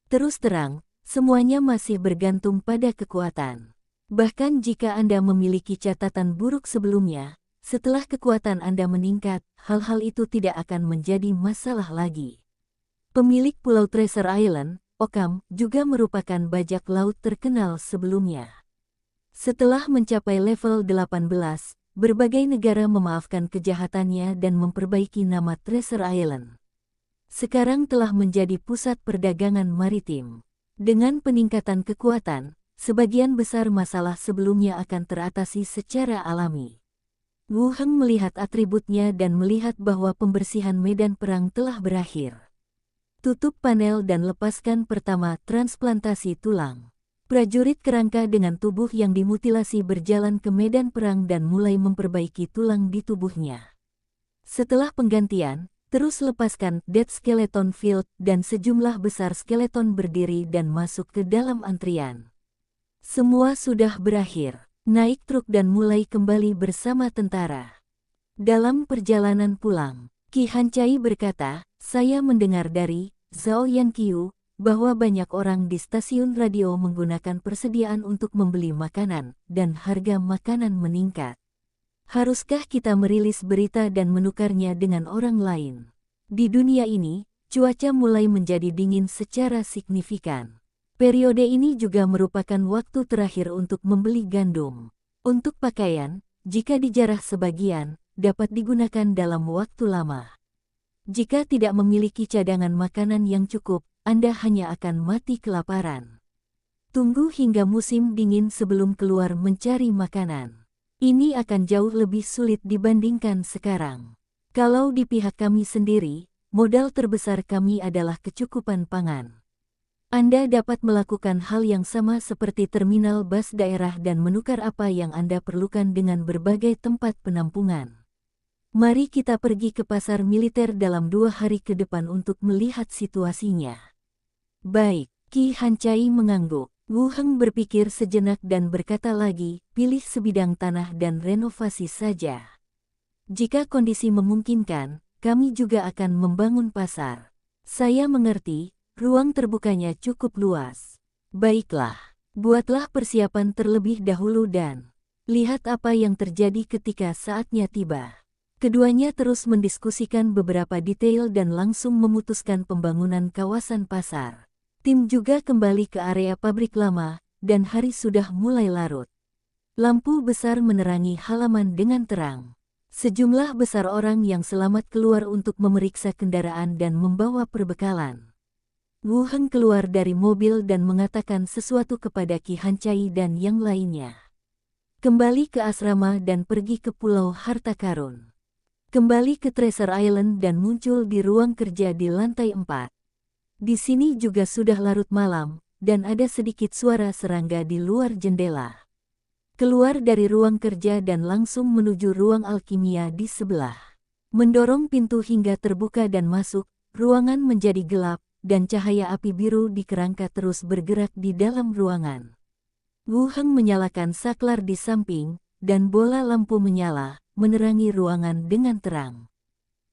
[SPEAKER 1] Terus terang, semuanya masih bergantung pada kekuatan. Bahkan jika Anda memiliki catatan buruk sebelumnya, setelah kekuatan Anda meningkat, hal-hal itu tidak akan menjadi masalah lagi. Pemilik Pulau Treasure Island, Occam, juga merupakan bajak laut terkenal sebelumnya. Setelah mencapai level 18, berbagai negara memaafkan kejahatannya dan memperbaiki nama Treasure Island. Sekarang telah menjadi pusat perdagangan maritim. Dengan peningkatan kekuatan, sebagian besar masalah sebelumnya akan teratasi secara alami. Wu Heng melihat atributnya dan melihat bahwa pembersihan medan perang telah berakhir. Tutup panel dan lepaskan pertama transplantasi tulang. Prajurit kerangka dengan tubuh yang dimutilasi berjalan ke medan perang dan mulai memperbaiki tulang di tubuhnya. Setelah penggantian, terus lepaskan Dead Skeleton Field dan sejumlah besar skeleton berdiri dan masuk ke dalam antrian. Semua sudah berakhir. Naik truk dan mulai kembali bersama tentara. Dalam perjalanan pulang, Qi Hancai berkata, saya mendengar dari Zhao Yanqiu bahwa banyak orang di stasiun radio menggunakan persediaan untuk membeli makanan, dan harga makanan meningkat. Haruskah kita merilis berita dan menukarnya dengan orang lain? Di dunia ini, cuaca mulai menjadi dingin secara signifikan. Periode ini juga merupakan waktu terakhir untuk membeli gandum. Untuk pakaian, jika dijarah sebagian, dapat digunakan dalam waktu lama. Jika tidak memiliki cadangan makanan yang cukup, Anda hanya akan mati kelaparan. Tunggu hingga musim dingin sebelum keluar mencari makanan. Ini akan jauh lebih sulit dibandingkan sekarang. Kalau di pihak kami sendiri, modal terbesar kami adalah kecukupan pangan. Anda dapat melakukan hal yang sama seperti terminal bus daerah dan menukar apa yang Anda perlukan dengan berbagai tempat penampungan. Mari kita pergi ke pasar militer dalam 2 hari ke depan untuk melihat situasinya. Baik, Ki Hancai mengangguk. Wu Heng berpikir sejenak dan berkata lagi, pilih sebidang tanah dan renovasi saja. Jika kondisi memungkinkan, kami juga akan membangun pasar. Saya mengerti, ruang terbukanya cukup luas. Baiklah, buatlah persiapan terlebih dahulu dan lihat apa yang terjadi ketika saatnya tiba. Keduanya terus mendiskusikan beberapa detail dan langsung memutuskan pembangunan kawasan pasar. Tim juga kembali ke area pabrik lama, dan hari sudah mulai larut. Lampu besar menerangi halaman dengan terang. Sejumlah besar orang yang selamat keluar untuk memeriksa kendaraan dan membawa perbekalan. Wu Heng keluar dari mobil dan mengatakan sesuatu kepada Ki Hancai dan yang lainnya. Kembali ke asrama dan pergi ke Pulau Harta Karun. Kembali ke Treasure Island dan muncul di ruang kerja di lantai 4. Di sini juga sudah larut malam, dan ada sedikit suara serangga di luar jendela. Keluar dari ruang kerja dan langsung menuju ruang alkimia di sebelah. Mendorong pintu hingga terbuka dan masuk, ruangan menjadi gelap, dan cahaya api biru di kerangka terus bergerak di dalam ruangan. Wu Heng menyalakan saklar di samping, dan bola lampu menyala, menerangi ruangan dengan terang.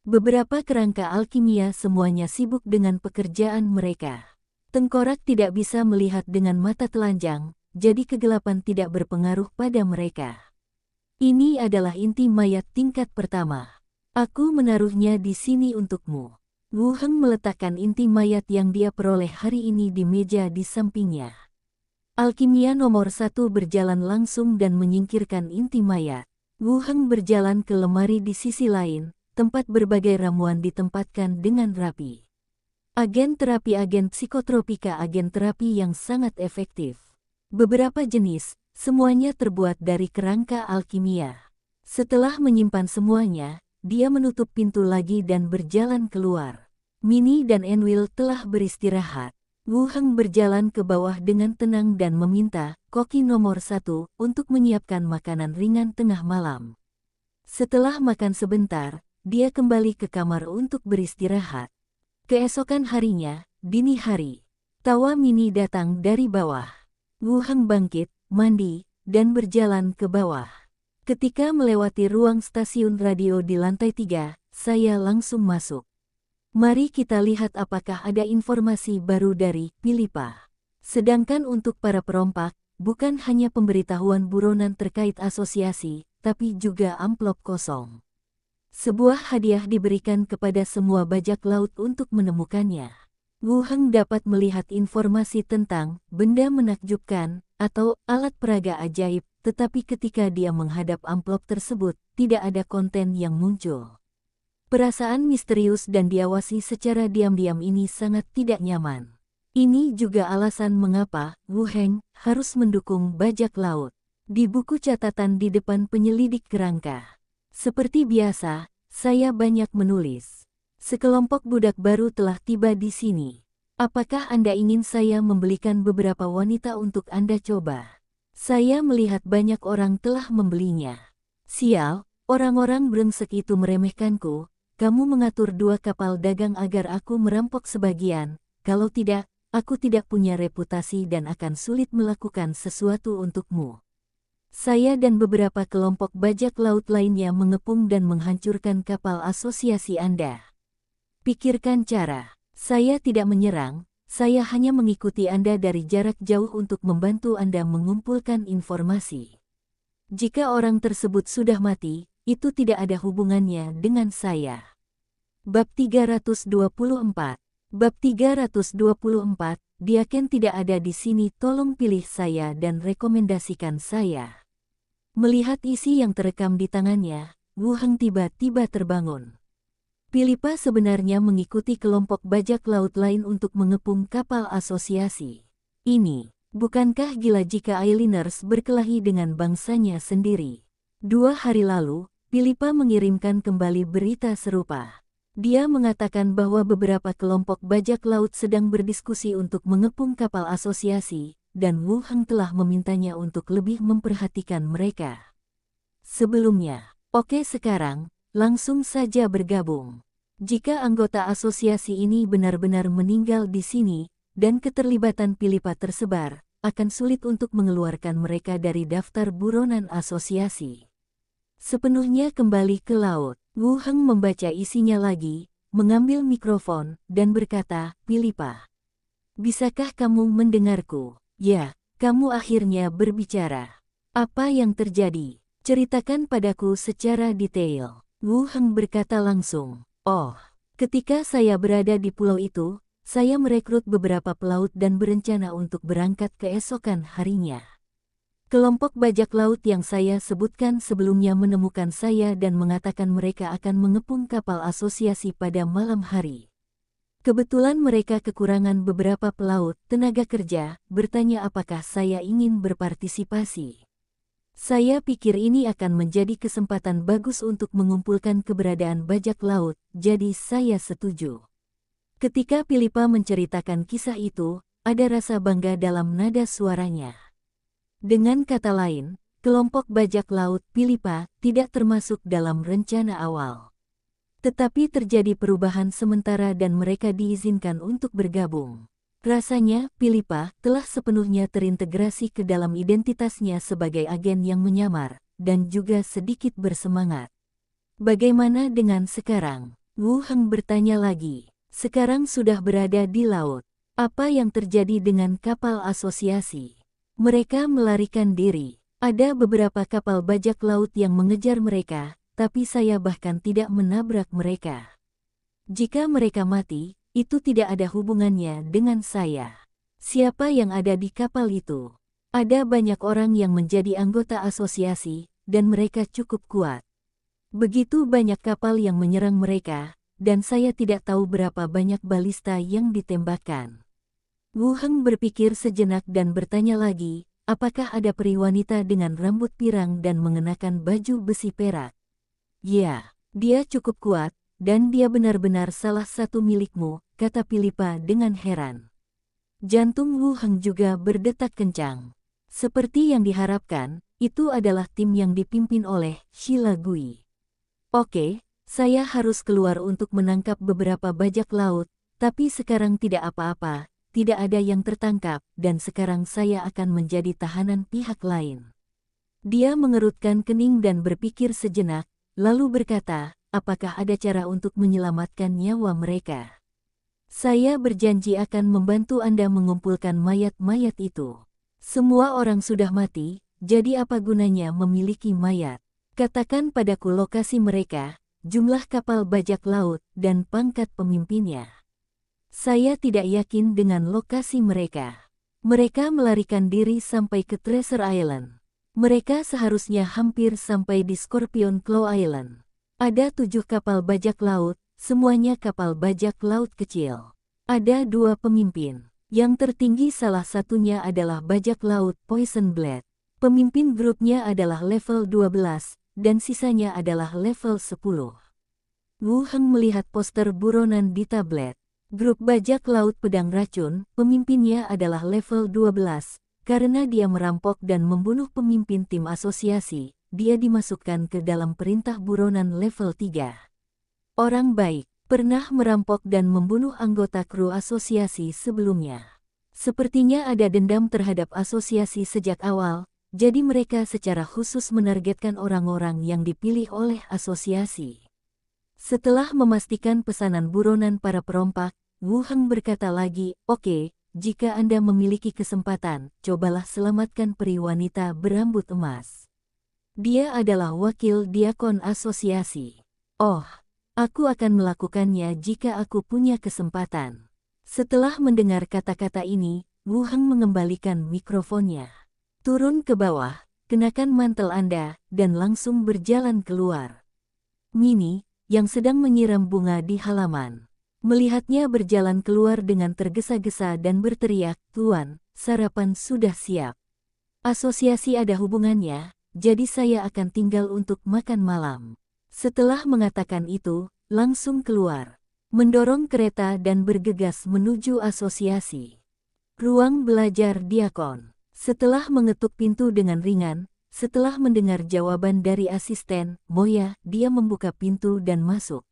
[SPEAKER 1] Beberapa kerangka alkimia semuanya sibuk dengan pekerjaan mereka. Tengkorak tidak bisa melihat dengan mata telanjang, jadi kegelapan tidak berpengaruh pada mereka. Ini adalah inti mayat tingkat pertama. Aku menaruhnya di sini untukmu. Wu Heng meletakkan inti mayat yang dia peroleh hari ini di meja di sampingnya. Alkimia nomor 1 berjalan langsung dan menyingkirkan inti mayat. Wu Heng berjalan ke lemari di sisi lain, tempat berbagai ramuan ditempatkan dengan rapi. Agen terapi, agen psikotropika, agen terapi yang sangat efektif. Beberapa jenis, semuanya terbuat dari kerangka alkimia. Setelah menyimpan semuanya, dia menutup pintu lagi dan berjalan keluar. Minnie dan Enwil telah beristirahat. Wu Heng berjalan ke bawah dengan tenang dan meminta koki nomor 1 untuk menyiapkan makanan ringan tengah malam. Setelah makan sebentar, dia kembali ke kamar untuk beristirahat. Keesokan harinya, dini hari, tawa Minnie datang dari bawah. Wu Heng bangkit, mandi, dan berjalan ke bawah. Ketika melewati ruang stasiun radio di lantai 3, saya langsung masuk. Mari kita lihat apakah ada informasi baru dari Philippa. Sedangkan untuk para perompak, bukan hanya pemberitahuan buronan terkait asosiasi, tapi juga amplop kosong. Sebuah hadiah diberikan kepada semua bajak laut untuk menemukannya. Wu Heng dapat melihat informasi tentang benda menakjubkan atau alat peraga ajaib, tetapi ketika dia menghadap amplop tersebut, tidak ada konten yang muncul. Perasaan misterius dan diawasi secara diam-diam ini sangat tidak nyaman. Ini juga alasan mengapa Wu Heng harus mendukung bajak laut. Di buku catatan di depan penyelidik kerangka. Seperti biasa, saya banyak menulis. Sekelompok budak baru telah tiba di sini. Apakah Anda ingin saya membelikan beberapa wanita untuk Anda coba? Saya melihat banyak orang telah membelinya. Sial, orang-orang brengsek itu meremehkanku. Kamu mengatur 2 kapal dagang agar aku merampok sebagian. Kalau tidak, aku tidak punya reputasi dan akan sulit melakukan sesuatu untukmu. Saya dan beberapa kelompok bajak laut lainnya mengepung dan menghancurkan kapal asosiasi Anda. Pikirkan cara. Saya tidak menyerang, saya hanya mengikuti Anda dari jarak jauh untuk membantu Anda mengumpulkan informasi. Jika orang tersebut sudah mati, itu tidak ada hubungannya dengan saya. Bab 324. Bab 324, dia Ken tidak ada di sini, tolong pilih saya dan rekomendasikan saya. Melihat isi yang terekam di tangannya, Wu Heng tiba-tiba terbangun. Philippa sebenarnya mengikuti kelompok bajak laut lain untuk mengepung kapal asosiasi. Ini, bukankah gila jika Islanders berkelahi dengan bangsanya sendiri? 2 hari lalu, Philippa mengirimkan kembali berita serupa. Dia mengatakan bahwa beberapa kelompok bajak laut sedang berdiskusi untuk mengepung kapal asosiasi, dan Wu Heng telah memintanya untuk lebih memperhatikan mereka. Sebelumnya, oke sekarang, langsung saja bergabung. Jika anggota asosiasi ini benar-benar meninggal di sini, dan keterlibatan Philippa tersebar, akan sulit untuk mengeluarkan mereka dari daftar buronan asosiasi. Sepenuhnya kembali ke laut, Wu Heng membaca isinya lagi, mengambil mikrofon, dan berkata, Philippa, bisakah kamu mendengarku? Ya, kamu akhirnya berbicara. Apa yang terjadi? Ceritakan padaku secara detail. Wu Heng berkata langsung, oh, ketika saya berada di pulau itu, saya merekrut beberapa pelaut dan berencana untuk berangkat keesokan harinya. Kelompok bajak laut yang saya sebutkan sebelumnya menemukan saya dan mengatakan mereka akan mengepung kapal asosiasi pada malam hari. Kebetulan mereka kekurangan beberapa pelaut tenaga kerja, bertanya apakah saya ingin berpartisipasi. Saya pikir ini akan menjadi kesempatan bagus untuk mengumpulkan keberadaan bajak laut, jadi saya setuju. Ketika Philippa menceritakan kisah itu, ada rasa bangga dalam nada suaranya. Dengan kata lain, kelompok bajak laut Philippa tidak termasuk dalam rencana awal. Tetapi terjadi perubahan sementara dan mereka diizinkan untuk bergabung. Rasanya, Philippa telah sepenuhnya terintegrasi ke dalam identitasnya sebagai agen yang menyamar, dan juga sedikit bersemangat. Bagaimana dengan sekarang? Wu Heng bertanya lagi. Sekarang sudah berada di laut. Apa yang terjadi dengan kapal asosiasi? Mereka melarikan diri. Ada beberapa kapal bajak laut yang mengejar mereka, tapi saya bahkan tidak menabrak mereka. Jika mereka mati, itu tidak ada hubungannya dengan saya. Siapa yang ada di kapal itu? Ada banyak orang yang menjadi anggota asosiasi, dan mereka cukup kuat. Begitu banyak kapal yang menyerang mereka, dan saya tidak tahu berapa banyak balista yang ditembakkan. Wu Heng berpikir sejenak dan bertanya lagi, apakah ada peri wanita dengan rambut pirang dan mengenakan baju besi perak? Ya, dia cukup kuat, dan dia benar-benar salah satu milikmu, kata Philippa dengan heran. Jantung Wu Heng juga berdetak kencang. Seperti yang diharapkan, itu adalah tim yang dipimpin oleh Sheila Gui. Oke, saya harus keluar untuk menangkap beberapa bajak laut, tapi sekarang tidak apa-apa. Tidak ada yang tertangkap, dan sekarang saya akan menjadi tahanan pihak lain. Dia mengerutkan kening dan berpikir sejenak, lalu berkata, apakah ada cara untuk menyelamatkan nyawa mereka? Saya berjanji akan membantu Anda mengumpulkan mayat-mayat itu. Semua orang sudah mati, jadi apa gunanya memiliki mayat? Katakan padaku lokasi mereka, jumlah kapal bajak laut, dan pangkat pemimpinnya. Saya tidak yakin dengan lokasi mereka. Mereka melarikan diri sampai ke Treasure Island. Mereka seharusnya hampir sampai di Scorpion Claw Island. Ada 7 kapal bajak laut, semuanya kapal bajak laut kecil. Ada 2 pemimpin. Yang tertinggi salah satunya adalah bajak laut Poison Blade. Pemimpin grupnya adalah level 12, dan sisanya adalah level 10. Wu Heng melihat poster buronan di tablet. Grup bajak laut pedang racun, pemimpinnya adalah level 12, karena dia merampok dan membunuh pemimpin tim asosiasi, dia dimasukkan ke dalam perintah buronan level 3. Orang baik, pernah merampok dan membunuh anggota kru asosiasi sebelumnya. Sepertinya ada dendam terhadap asosiasi sejak awal, jadi mereka secara khusus menargetkan orang-orang yang dipilih oleh asosiasi. Setelah memastikan pesanan buronan para perompak, Wu Heng berkata lagi, oke, jika Anda memiliki kesempatan, cobalah selamatkan peri wanita berambut emas. Dia adalah wakil diakon asosiasi. Oh, aku akan melakukannya jika aku punya kesempatan. Setelah mendengar kata-kata ini, Wu Heng mengembalikan mikrofonnya. Turun ke bawah, kenakan mantel Anda, dan langsung berjalan keluar. Minnie, yang sedang menyiram bunga di halaman, melihatnya berjalan keluar dengan tergesa-gesa dan berteriak, "Tuan, sarapan sudah siap. Asosiasi ada hubungannya, jadi saya akan tinggal untuk makan malam." Setelah mengatakan itu, langsung keluar, mendorong kereta dan bergegas menuju asosiasi. Ruang belajar diakon. Setelah mengetuk pintu dengan ringan, setelah mendengar jawaban dari asisten, Moya, dia membuka pintu dan masuk.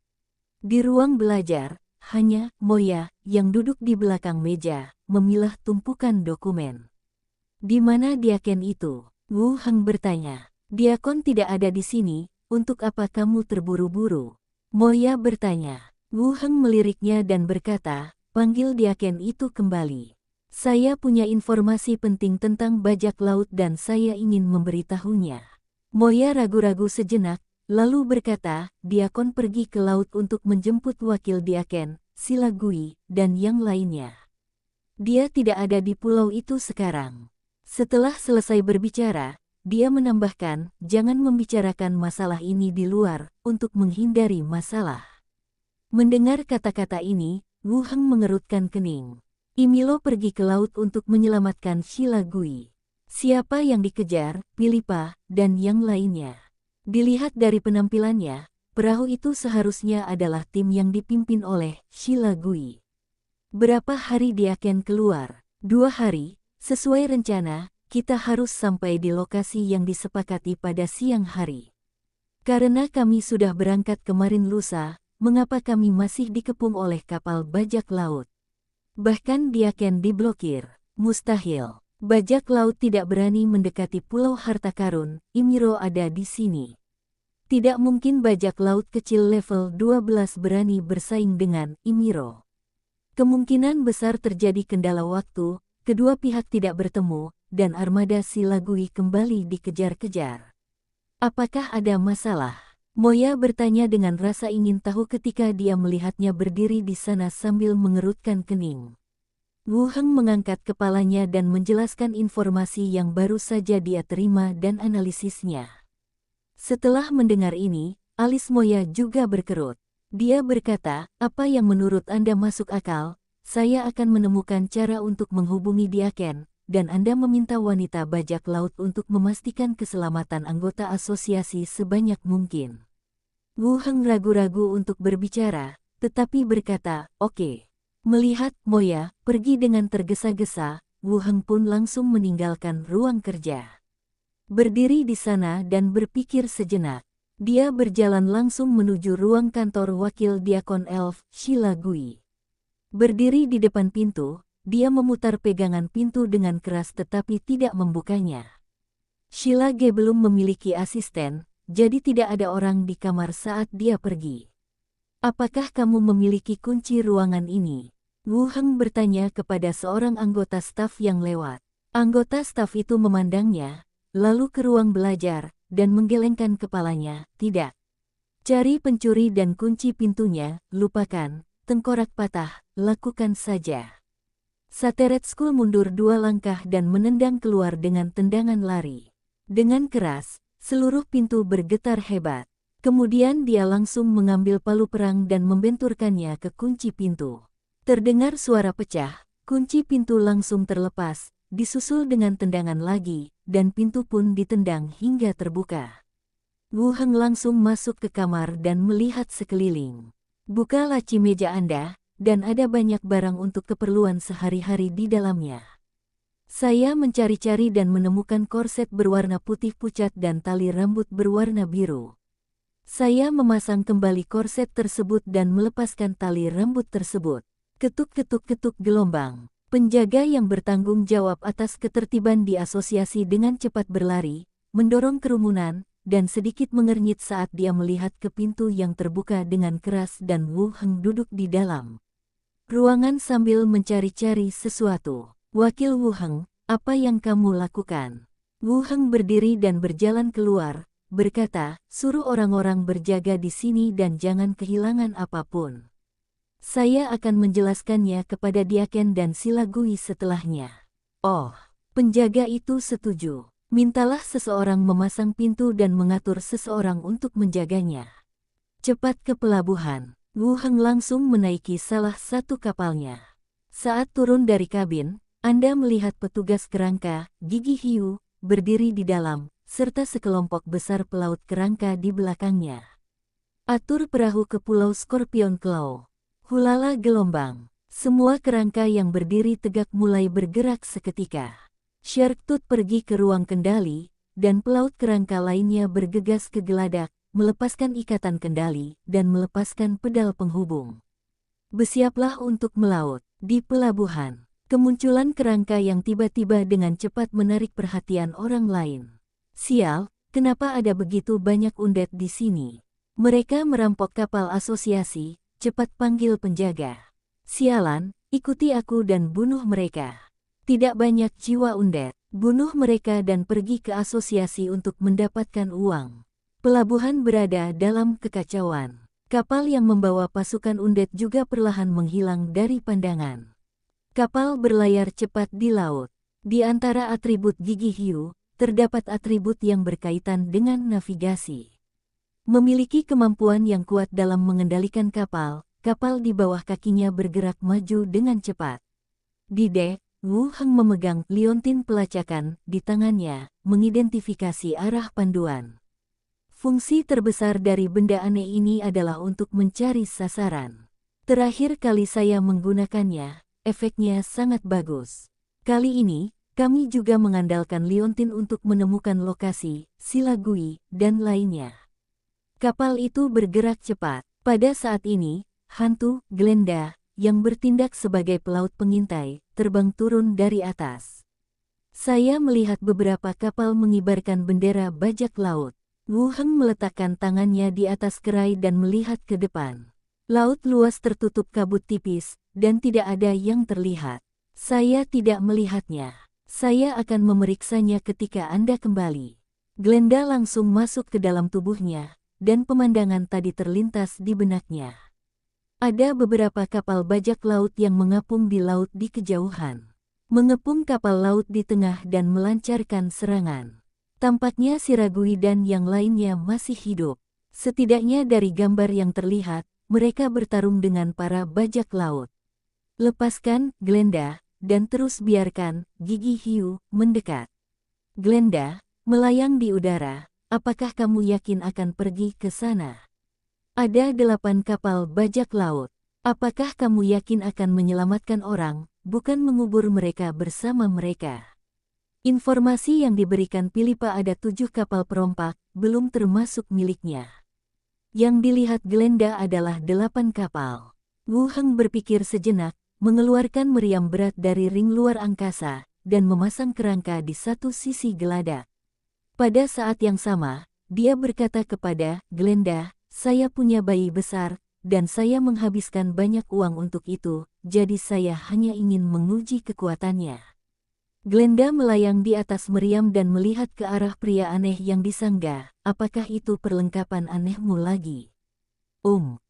[SPEAKER 1] Di ruang belajar, hanya Moya yang duduk di belakang meja, memilah tumpukan dokumen. "Di mana diaken itu?" Wu Heng bertanya. "Diakon tidak ada di sini, untuk apa kamu terburu-buru?" Moya bertanya. Wu Heng meliriknya dan berkata, "Panggil diaken itu kembali. Saya punya informasi penting tentang bajak laut dan saya ingin memberitahunya." Moya ragu-ragu sejenak, lalu berkata, "Diakon pergi ke laut untuk menjemput wakil diaken, Sila Gui, dan yang lainnya. Dia tidak ada di pulau itu sekarang." Setelah selesai berbicara, dia menambahkan, "Jangan membicarakan masalah ini di luar, untuk menghindari masalah." Mendengar kata-kata ini, Wu Heng mengerutkan kening. Imilo pergi ke laut untuk menyelamatkan Sila Gui. Siapa yang dikejar, Pilipa, dan yang lainnya. Dilihat dari penampilannya, perahu itu seharusnya adalah tim yang dipimpin oleh Sila Gui. Berapa hari dia akan keluar? 2 hari, sesuai rencana, kita harus sampai di lokasi yang disepakati pada siang hari. Karena kami sudah berangkat kemarin lusa, mengapa kami masih dikepung oleh kapal bajak laut? Bahkan diaken diblokir. Mustahil. Bajak laut tidak berani mendekati Pulau Harta Karun, Imiro ada di sini. Tidak mungkin bajak laut kecil level 12 berani bersaing dengan Imiro. Kemungkinan besar terjadi kendala waktu, kedua pihak tidak bertemu, dan armada Sila Gui kembali dikejar-kejar. "Apakah ada masalah?" Moya bertanya dengan rasa ingin tahu ketika dia melihatnya berdiri di sana sambil mengerutkan kening. Wu Heng mengangkat kepalanya dan menjelaskan informasi yang baru saja dia terima dan analisisnya. Setelah mendengar ini, alis Moya juga berkerut. Dia berkata, "Apa yang menurut Anda masuk akal? Saya akan menemukan cara untuk menghubungi diaken, dan Anda meminta wanita bajak laut untuk memastikan keselamatan anggota asosiasi sebanyak mungkin." Wu Heng ragu-ragu untuk berbicara, tetapi berkata, "Oke." Melihat Moya pergi dengan tergesa-gesa, Wu Heng pun langsung meninggalkan ruang kerja. Berdiri di sana dan berpikir sejenak, dia berjalan langsung menuju ruang kantor wakil diakon elf, Sila Gui. Berdiri di depan pintu, dia memutar pegangan pintu dengan keras tetapi tidak membukanya. Sila G belum memiliki asisten, jadi tidak ada orang di kamar saat dia pergi. "Apakah kamu memiliki kunci ruangan ini?" Wu Heng bertanya kepada seorang anggota staf yang lewat. Anggota staf itu memandangnya, lalu ke ruang belajar, dan menggelengkan kepalanya, "Tidak. Cari pencuri dan kunci pintunya, lupakan, tengkorak patah, lakukan saja." Sateret School mundur 2 langkah dan menendang keluar dengan tendangan lari. Dengan keras, seluruh pintu bergetar hebat. Kemudian dia langsung mengambil palu perang dan membenturkannya ke kunci pintu. Terdengar suara pecah, kunci pintu langsung terlepas, disusul dengan tendangan lagi, dan pintu pun ditendang hingga terbuka. Wu Heng langsung masuk ke kamar dan melihat sekeliling. "Buka laci meja Anda, dan ada banyak barang untuk keperluan sehari-hari di dalamnya." Saya mencari-cari dan menemukan korset berwarna putih pucat dan tali rambut berwarna biru. Saya memasang kembali korset tersebut dan melepaskan tali rambut tersebut. Ketuk-ketuk-ketuk gelombang. Penjaga yang bertanggung jawab atas ketertiban di asosiasi dengan cepat berlari, mendorong kerumunan, dan sedikit mengernyit saat dia melihat ke pintu yang terbuka dengan keras dan Wu Heng duduk di dalam ruangan sambil mencari-cari sesuatu. "Wakil Wu Heng, apa yang kamu lakukan?" Wu Heng berdiri dan berjalan keluar, berkata, "Suruh orang-orang berjaga di sini dan jangan kehilangan apapun. Saya akan menjelaskannya kepada Diaken dan Silagui setelahnya." Oh, penjaga itu setuju. Mintalah seseorang memasang pintu dan mengatur seseorang untuk menjaganya. Cepat ke pelabuhan. Wu Heng langsung menaiki salah satu kapalnya. Saat turun dari kabin, Anda melihat petugas kerangka, Gigi Hiu, berdiri di dalam, serta sekelompok besar pelaut kerangka di belakangnya. Atur perahu ke Pulau Scorpion Claw. Hulala gelombang. Semua kerangka yang berdiri tegak mulai bergerak seketika. Shark Tooth pergi ke ruang kendali, dan pelaut kerangka lainnya bergegas ke geladak, melepaskan ikatan kendali, dan melepaskan pedal penghubung. Bersiaplah untuk melaut. Di pelabuhan, kemunculan kerangka yang tiba-tiba dengan cepat menarik perhatian orang lain. Sial, kenapa ada begitu banyak undet di sini? Mereka merampok kapal asosiasi, cepat panggil penjaga. Sialan, ikuti aku dan bunuh mereka. Tidak banyak jiwa undet, bunuh mereka dan pergi ke asosiasi untuk mendapatkan uang. Pelabuhan berada dalam kekacauan. Kapal yang membawa pasukan undet juga perlahan menghilang dari pandangan. Kapal berlayar cepat di laut. Di antara atribut Gigi Hiu, terdapat atribut yang berkaitan dengan navigasi. Memiliki kemampuan yang kuat dalam mengendalikan kapal, kapal di bawah kakinya bergerak maju dengan cepat. Di dek, Wu Heng memegang liontin pelacakan di tangannya, mengidentifikasi arah panduan. Fungsi terbesar dari benda aneh ini adalah untuk mencari sasaran. Terakhir kali saya menggunakannya, efeknya sangat bagus. Kali ini, kami juga mengandalkan liontin untuk menemukan lokasi, Silagui, dan lainnya. Kapal itu bergerak cepat. Pada saat ini, hantu, Glenda, yang bertindak sebagai pelaut pengintai, terbang turun dari atas. Saya melihat beberapa kapal mengibarkan bendera bajak laut. Wu Heng meletakkan tangannya di atas kerai dan melihat ke depan. Laut luas tertutup kabut tipis, dan tidak ada yang terlihat. Saya tidak melihatnya. Saya akan memeriksanya ketika Anda kembali. Glenda langsung masuk ke dalam tubuhnya, dan pemandangan tadi terlintas di benaknya. Ada beberapa kapal bajak laut yang mengapung di laut di kejauhan. Mengepung kapal laut di tengah dan melancarkan serangan. Tampaknya Silagui dan yang lainnya masih hidup. Setidaknya dari gambar yang terlihat, mereka bertarung dengan para bajak laut. Lepaskan, Glenda, dan terus biarkan Gigi Hiu mendekat. Glenda, melayang di udara, apakah kamu yakin akan pergi ke sana? Ada 8 kapal bajak laut. Apakah kamu yakin akan menyelamatkan orang, bukan mengubur mereka bersama mereka? Informasi yang diberikan Philippa ada 7 kapal perompak, belum termasuk miliknya. Yang dilihat Glenda adalah 8 kapal. Wu Heng berpikir sejenak, mengeluarkan meriam berat dari ring luar angkasa, dan memasang kerangka di satu sisi geladak. Pada saat yang sama, dia berkata kepada Glenda, "Saya punya bayi besar, dan saya menghabiskan banyak uang untuk itu, jadi saya hanya ingin menguji kekuatannya." Glenda melayang di atas meriam dan melihat ke arah pria aneh yang disanggah. Apakah itu perlengkapan anehmu lagi?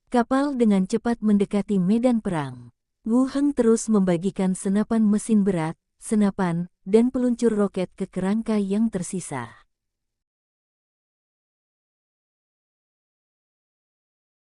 [SPEAKER 1] Kapal dengan cepat mendekati medan perang. Wu Heng terus membagikan senapan mesin berat, senapan, dan peluncur roket ke kerangka yang tersisa.